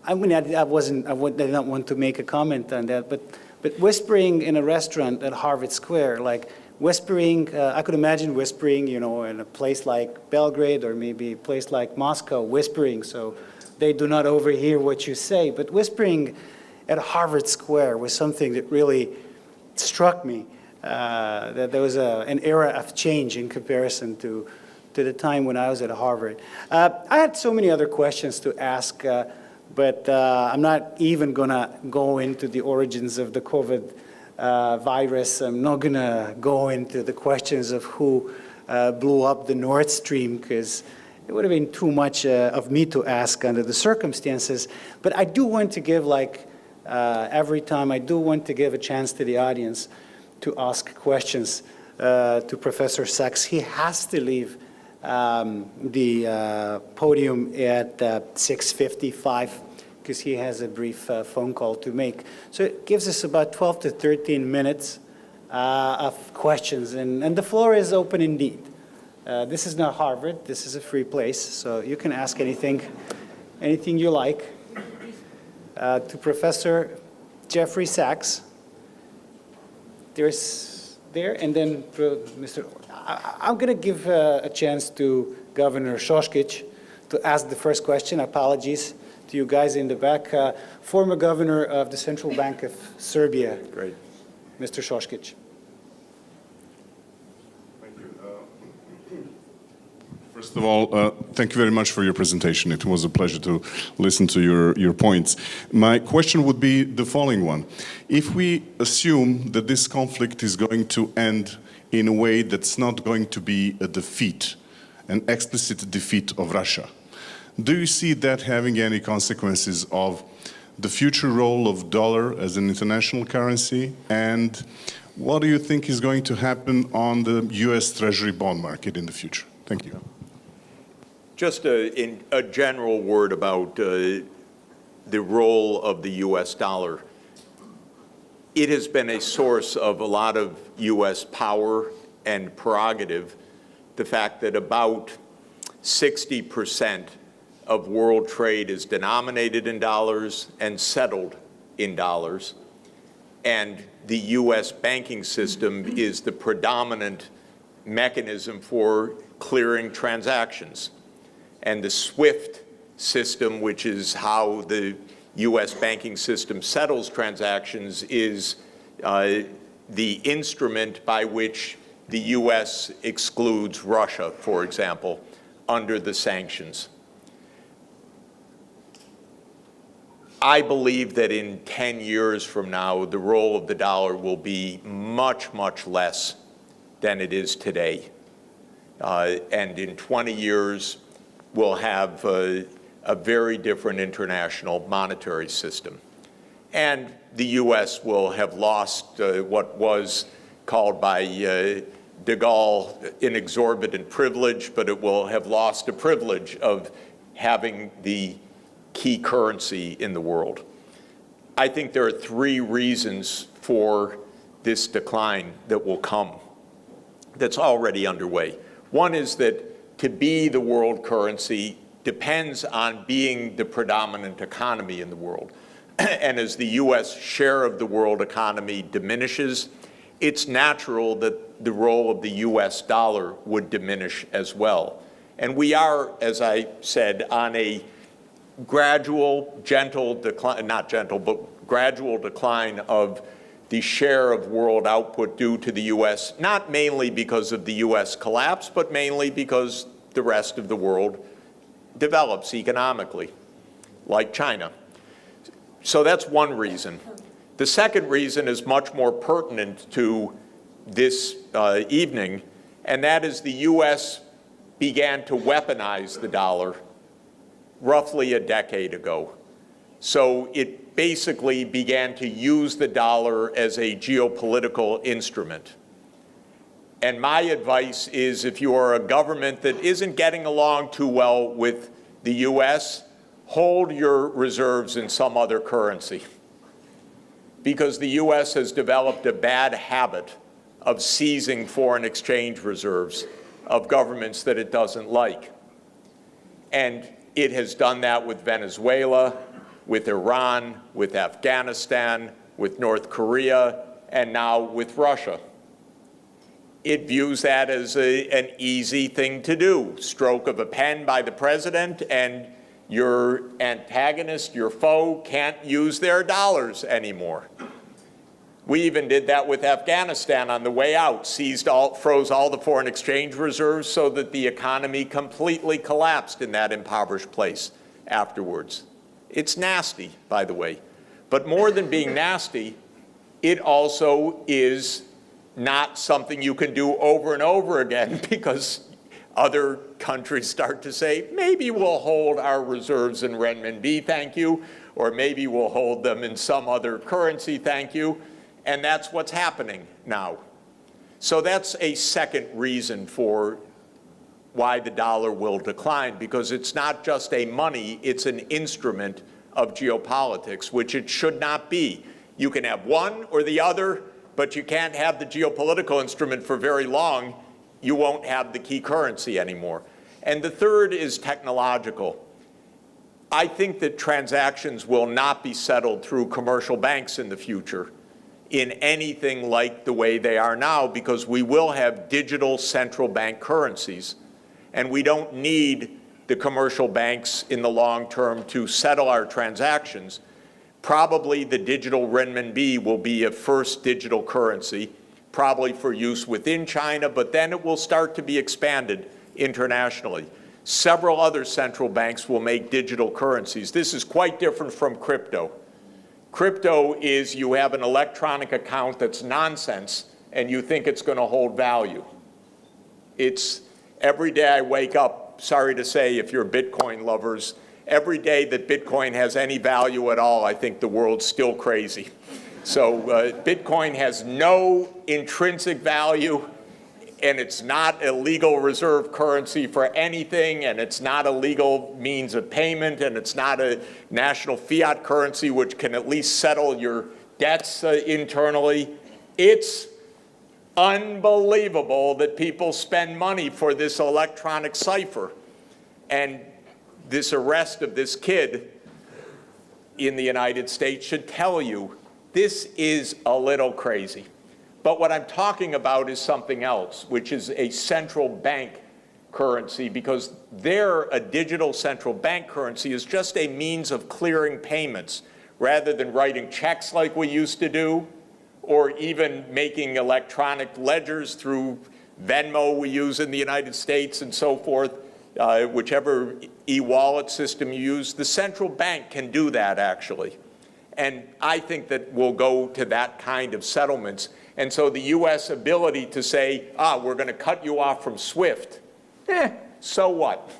I mean, I did not want to make a comment on that, but whispering in a restaurant at Harvard Square, like whispering, I could imagine whispering, in a place like Belgrade or maybe a place like Moscow, whispering so they do not overhear what you say. But whispering at Harvard Square was something that really struck me, that there was an era of change in comparison to the time when I was at Harvard. I had so many other questions to ask, but I'm not even going to go into the origins of the COVID virus. I'm not going to go into the questions of who blew up the Nord Stream, because it would have been too much of me to ask under the circumstances. But I do want to give, every time, I do want to give a chance to the audience to ask questions to Professor Sachs. He has to leave the podium at 6:55 because he has a brief phone call to make. So it gives us about 12 to 13 minutes of questions, and the floor is open indeed. This is not Harvard. This is a free place, so you can ask anything you like to Professor Jeffrey Sachs. And then Mr. I'm going to give a chance to Governor Šoškić to ask the first question. Apologies to you guys in the back. Former governor of the Central Bank of Serbia. Great. Mr. Šoškić. Thank you. First of all, thank you very much for your presentation. It was a pleasure to listen to your points. My question would be the following one. If we assume that this conflict is going to end in a way that's not going to be a defeat, an explicit defeat of Russia, do you see that having any consequences of the future role of dollar as an international currency? And what do you think is going to happen on the U.S. Treasury bond market in the future? Thank you. Just in a general word about the role of the U.S. dollar. It has been a source of a lot of U.S. power and prerogative, the fact that about 60% of world trade is denominated in dollars and settled in dollars. and the U.S. banking system is the predominant mechanism for clearing transactions. And the SWIFT system, which is how the U.S. banking system settles transactions, is the instrument by which the U.S. excludes Russia, for example, under the sanctions. I believe that in 10 years from now, the role of the dollar will be much, much less than it is today. And in 20 years, we'll have a very different international monetary system. And the U.S. will have lost what was called by de Gaulle an exorbitant privilege, but it will have lost a privilege of having the key currency in the world. I think there are three reasons for this decline that will come, that's already underway. One is that to be the world currency depends on being the predominant economy in the world. And as the U.S. share of the world economy diminishes, it's natural that the role of the U.S. dollar would diminish as well. And we are, as I said, on a gradual, gentle decline, not gentle, but gradual decline of the share of world output due to the U.S., not mainly because of the U.S. collapse, but mainly because the rest of the world develops economically, like China. So that's one reason. The second reason is much more pertinent to this evening, and that is the U.S. began to weaponize the dollar roughly a decade ago. So it basically began to use the dollar as a geopolitical instrument. And my advice is, if you are a government that isn't getting along too well with the U.S., hold your reserves in some other currency. Because the U.S. has developed a bad habit of seizing foreign exchange reserves of governments that it doesn't like. And it has done that with Venezuela, with Iran, with Afghanistan, with North Korea, and now with Russia. It views that as an easy thing to do. Stroke of a pen by the president, and your antagonist, your foe, can't use their dollars anymore. We even did that with Afghanistan on the way out, froze all the foreign exchange reserves so that the economy completely collapsed in that impoverished place afterwards. It's nasty, by the way. But more than being nasty, it also is not something you can do over and over again, because other countries start to say, maybe we'll hold our reserves in renminbi, thank you, or maybe we'll hold them in some other currency, thank you. And that's what's happening now. So that's a second reason for why the dollar will decline, because it's not just a money, it's an instrument of geopolitics, which it should not be. You can have one or the other, but you can't have the geopolitical instrument for very long. You won't have the key currency anymore. And the third is technological. I think that transactions will not be settled through commercial banks in the future in anything like the way they are now, because we will have digital central bank currencies. And we don't need the commercial banks in the long term to settle our transactions. Probably the digital renminbi will be a first digital currency, probably for use within China, but then it will start to be expanded internationally. Several other central banks will make digital currencies. This is quite different from crypto. Crypto is you have an electronic account that's nonsense and you think it's going to hold value. It's every day I wake up, sorry to say if you're Bitcoin lovers, every day that Bitcoin has any value at all, I think the world's still crazy. So Bitcoin has no intrinsic value, and it's not a legal reserve currency for anything, and it's not a legal means of payment, and it's not a national fiat currency which can at least settle your debts internally. It's unbelievable that people spend money for this electronic cipher. And this arrest of this kid in the United States should tell you This is a little crazy. But what I'm talking about is something else, which is a central bank currency, because a digital central bank currency is just a means of clearing payments rather than writing checks like we used to do, or even making electronic ledgers through Venmo we use in the United States and so forth, whichever e-wallet system you use. The central bank can do that, actually. And I think that we'll go to that kind of settlements. And so the U.S. ability to say, we're going to cut you off from SWIFT, so what?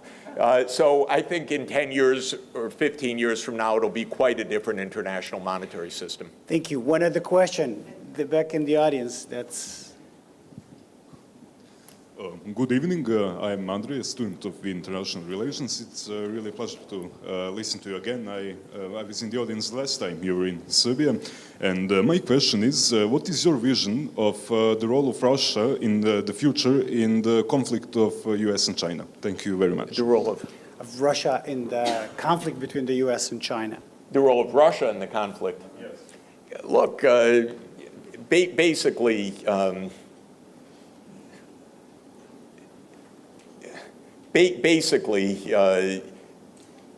So I think in 10 years or 15 years from now, it'll be quite a different international monetary system. Thank you. One other question, back in the audience. Good evening. I'm Andrei, a student of international relations. It's really a pleasure to listen to you again. I was in the audience last time you were in Serbia. And my question is, what is your vision of the role of Russia in the future in the conflict of US and China? Thank you very much. The role of Russia in the conflict between the U.S. and China. The role of Russia in the conflict? Yes. Look, basically,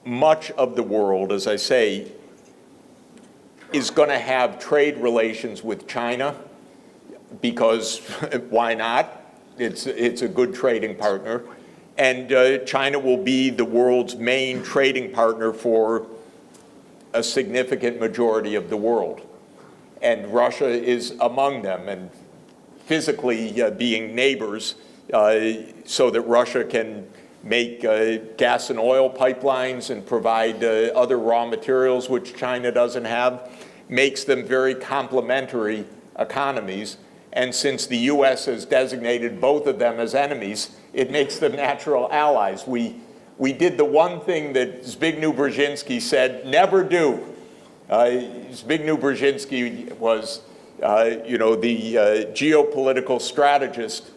much of the world, as I say, is going to have trade relations with China because why not? It's a good trading partner. And China will be the world's main trading partner for a significant majority of the world. And Russia is among them, and physically being neighbors so that Russia can make gas and oil pipelines and provide other raw materials which China doesn't have, makes them very complementary economies. And since the U.S. has designated both of them as enemies, it makes them natural allies. We did the one thing that Zbigniew Brzezinski said never do. Zbigniew Brzezinski was, the geopolitical strategist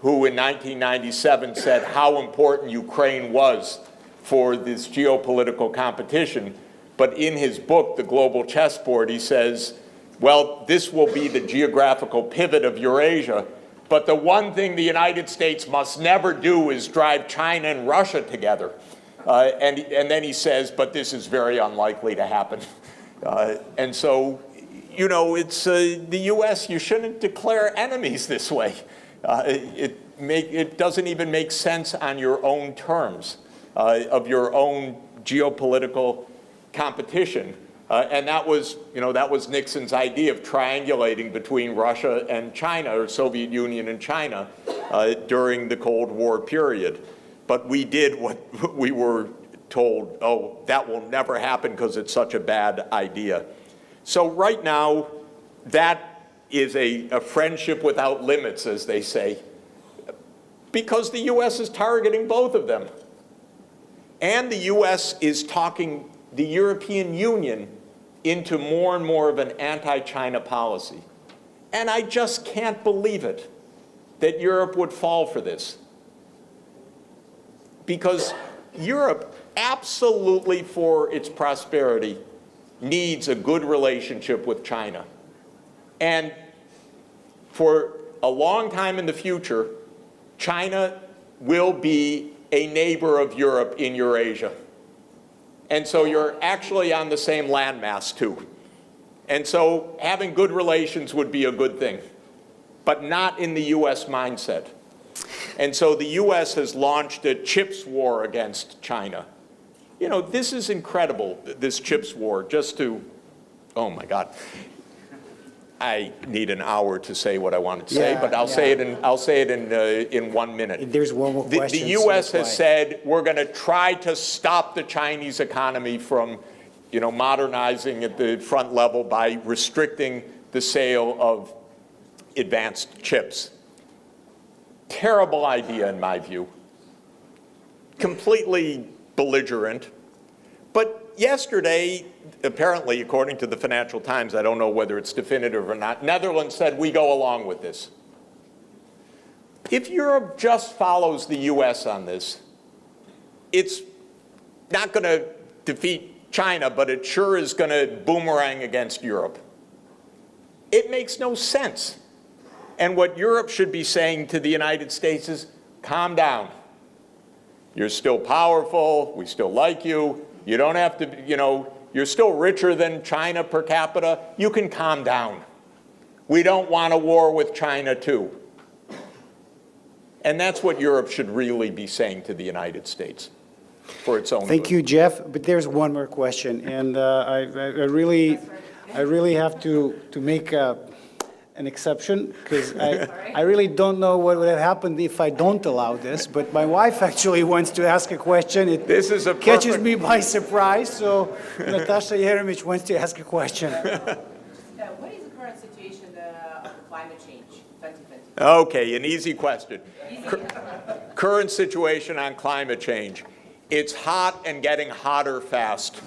who in 1997 said how important Ukraine was for this geopolitical competition. But in his book, The Global Chessboard, he says, well, this will be the geographical pivot of Eurasia, but the one thing the United States must never do is drive China and Russia together. And then he says, but this is very unlikely to happen. And so, it's the U.S., you shouldn't declare enemies this way. It doesn't even make sense on your own terms of your own geopolitical competition. And that was Nixon's idea of triangulating between Russia and China, or Soviet Union and China, during the Cold War period. But we did what we were told, oh, that will never happen because it's such a bad idea. So right now, that is a friendship without limits, as they say, because the U.S. is targeting both of them. And the U.S. is talking the European Union into more and more of an anti-China policy. And I just can't believe it that Europe would fall for this. Because Europe, absolutely for its prosperity, needs a good relationship with China. And for a long time in the future, China will be a neighbor of Europe in Eurasia. And so you're actually on the same landmass, too. And so having good relations would be a good thing, but not in the U.S. mindset. And so the U.S. has launched a chips war against China. This is incredible, this chips war, oh my God. I need an hour to say what I wanted to say, but I'll say it in 1 minute. There's one more question. The U.S. has said we're going to try to stop the Chinese economy from, modernizing at the front level by restricting the sale of advanced chips. Terrible idea, in my view. Completely belligerent. But yesterday, apparently, according to the Financial Times, I don't know whether it's definitive or not, Netherlands said we go along with this. If Europe just follows the U.S. on this, it's not going to defeat China, but it sure is going to boomerang against Europe. It makes no sense. And what Europe should be saying to the United States is, calm down. You're still powerful. We still like you. You don't have to, you're still richer than China per capita. You can calm down. We don't want a war with China too. And that's what Europe should really be saying to the United States for its own good. Thank you, Jeff. But there's one more question, and I really have to make an exception, because I really don't know what would have happened if I don't allow this, but my wife actually wants to ask a question. It This is a catches perfect- me by surprise, so Natasha Jeremić wants to ask a question. What is the current situation of climate change, 2050? Okay, an easy question. Current situation on climate change. It's hot and getting hotter fast.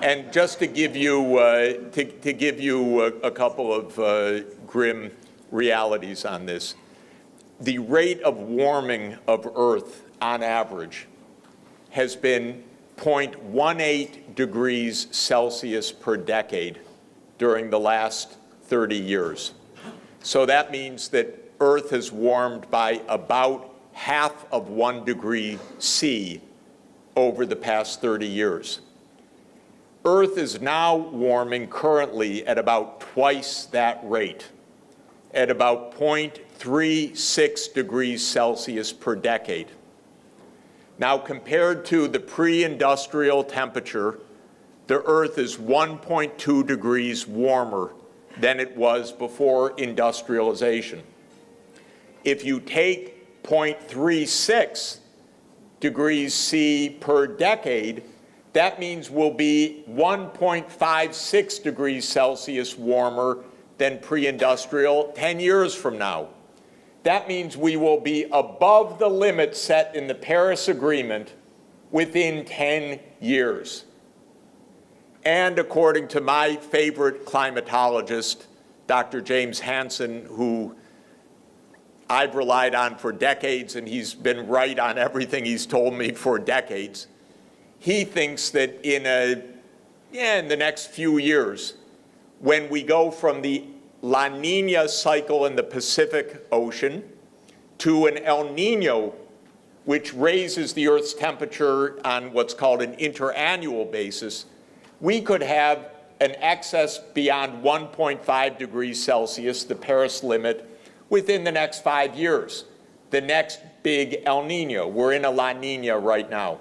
And just to give you a couple of grim realities on this, the rate of warming of Earth on average has been 0.18 degrees Celsius per decade during the last 30 years. So that means that Earth has warmed by about half of 1 degree C over the past 30 years. Earth is now warming currently at about twice that rate, at about 0.36 degrees Celsius per decade. Now, compared to the pre-industrial temperature, the Earth is 1.2 degrees warmer than it was before industrialization. If you take 0.36 degrees C per decade, that means we'll be 1.56 degrees Celsius warmer than pre-industrial 10 years from now. That means we will be above the limit set in the Paris Agreement within 10 years. And according to my favorite climatologist, Dr. James Hansen, who I've relied on for decades, and he's been right on everything he's told me for decades, he thinks that in the next few years, when we go from the La Nina cycle in the Pacific Ocean to an El Nino, which raises the Earth's temperature on what's called an interannual basis, we could have an excess beyond 1.5 degrees Celsius, the Paris limit, within the next 5 years, the next big El Nino. We're in a La Nina right now.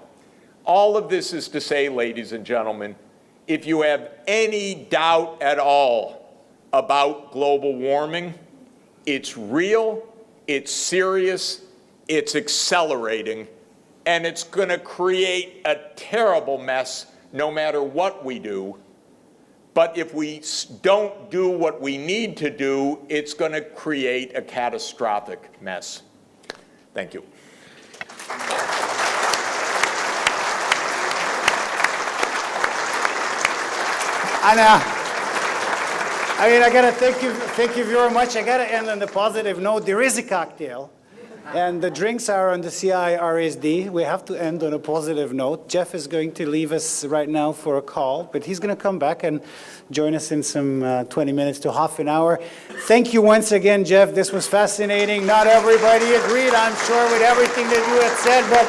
All of this is to say, ladies and gentlemen, if you have any doubt at all about global warming, it's real, it's serious, it's accelerating, and it's going to create a terrible mess no matter what we do. But if we don't do what we need to do, it's going to create a catastrophic mess. Thank you. Anna, I gotta thank you very much. I gotta end on the positive note. There is a cocktail, and the drinks are on the CIRSD. We have to end on a positive note. Jeff is going to leave us right now for a call, but he's gonna come back and join us in some 20 minutes to half an hour. Thank you once again, Jeff. This was fascinating. Not everybody agreed, I'm sure, with everything that you had said, but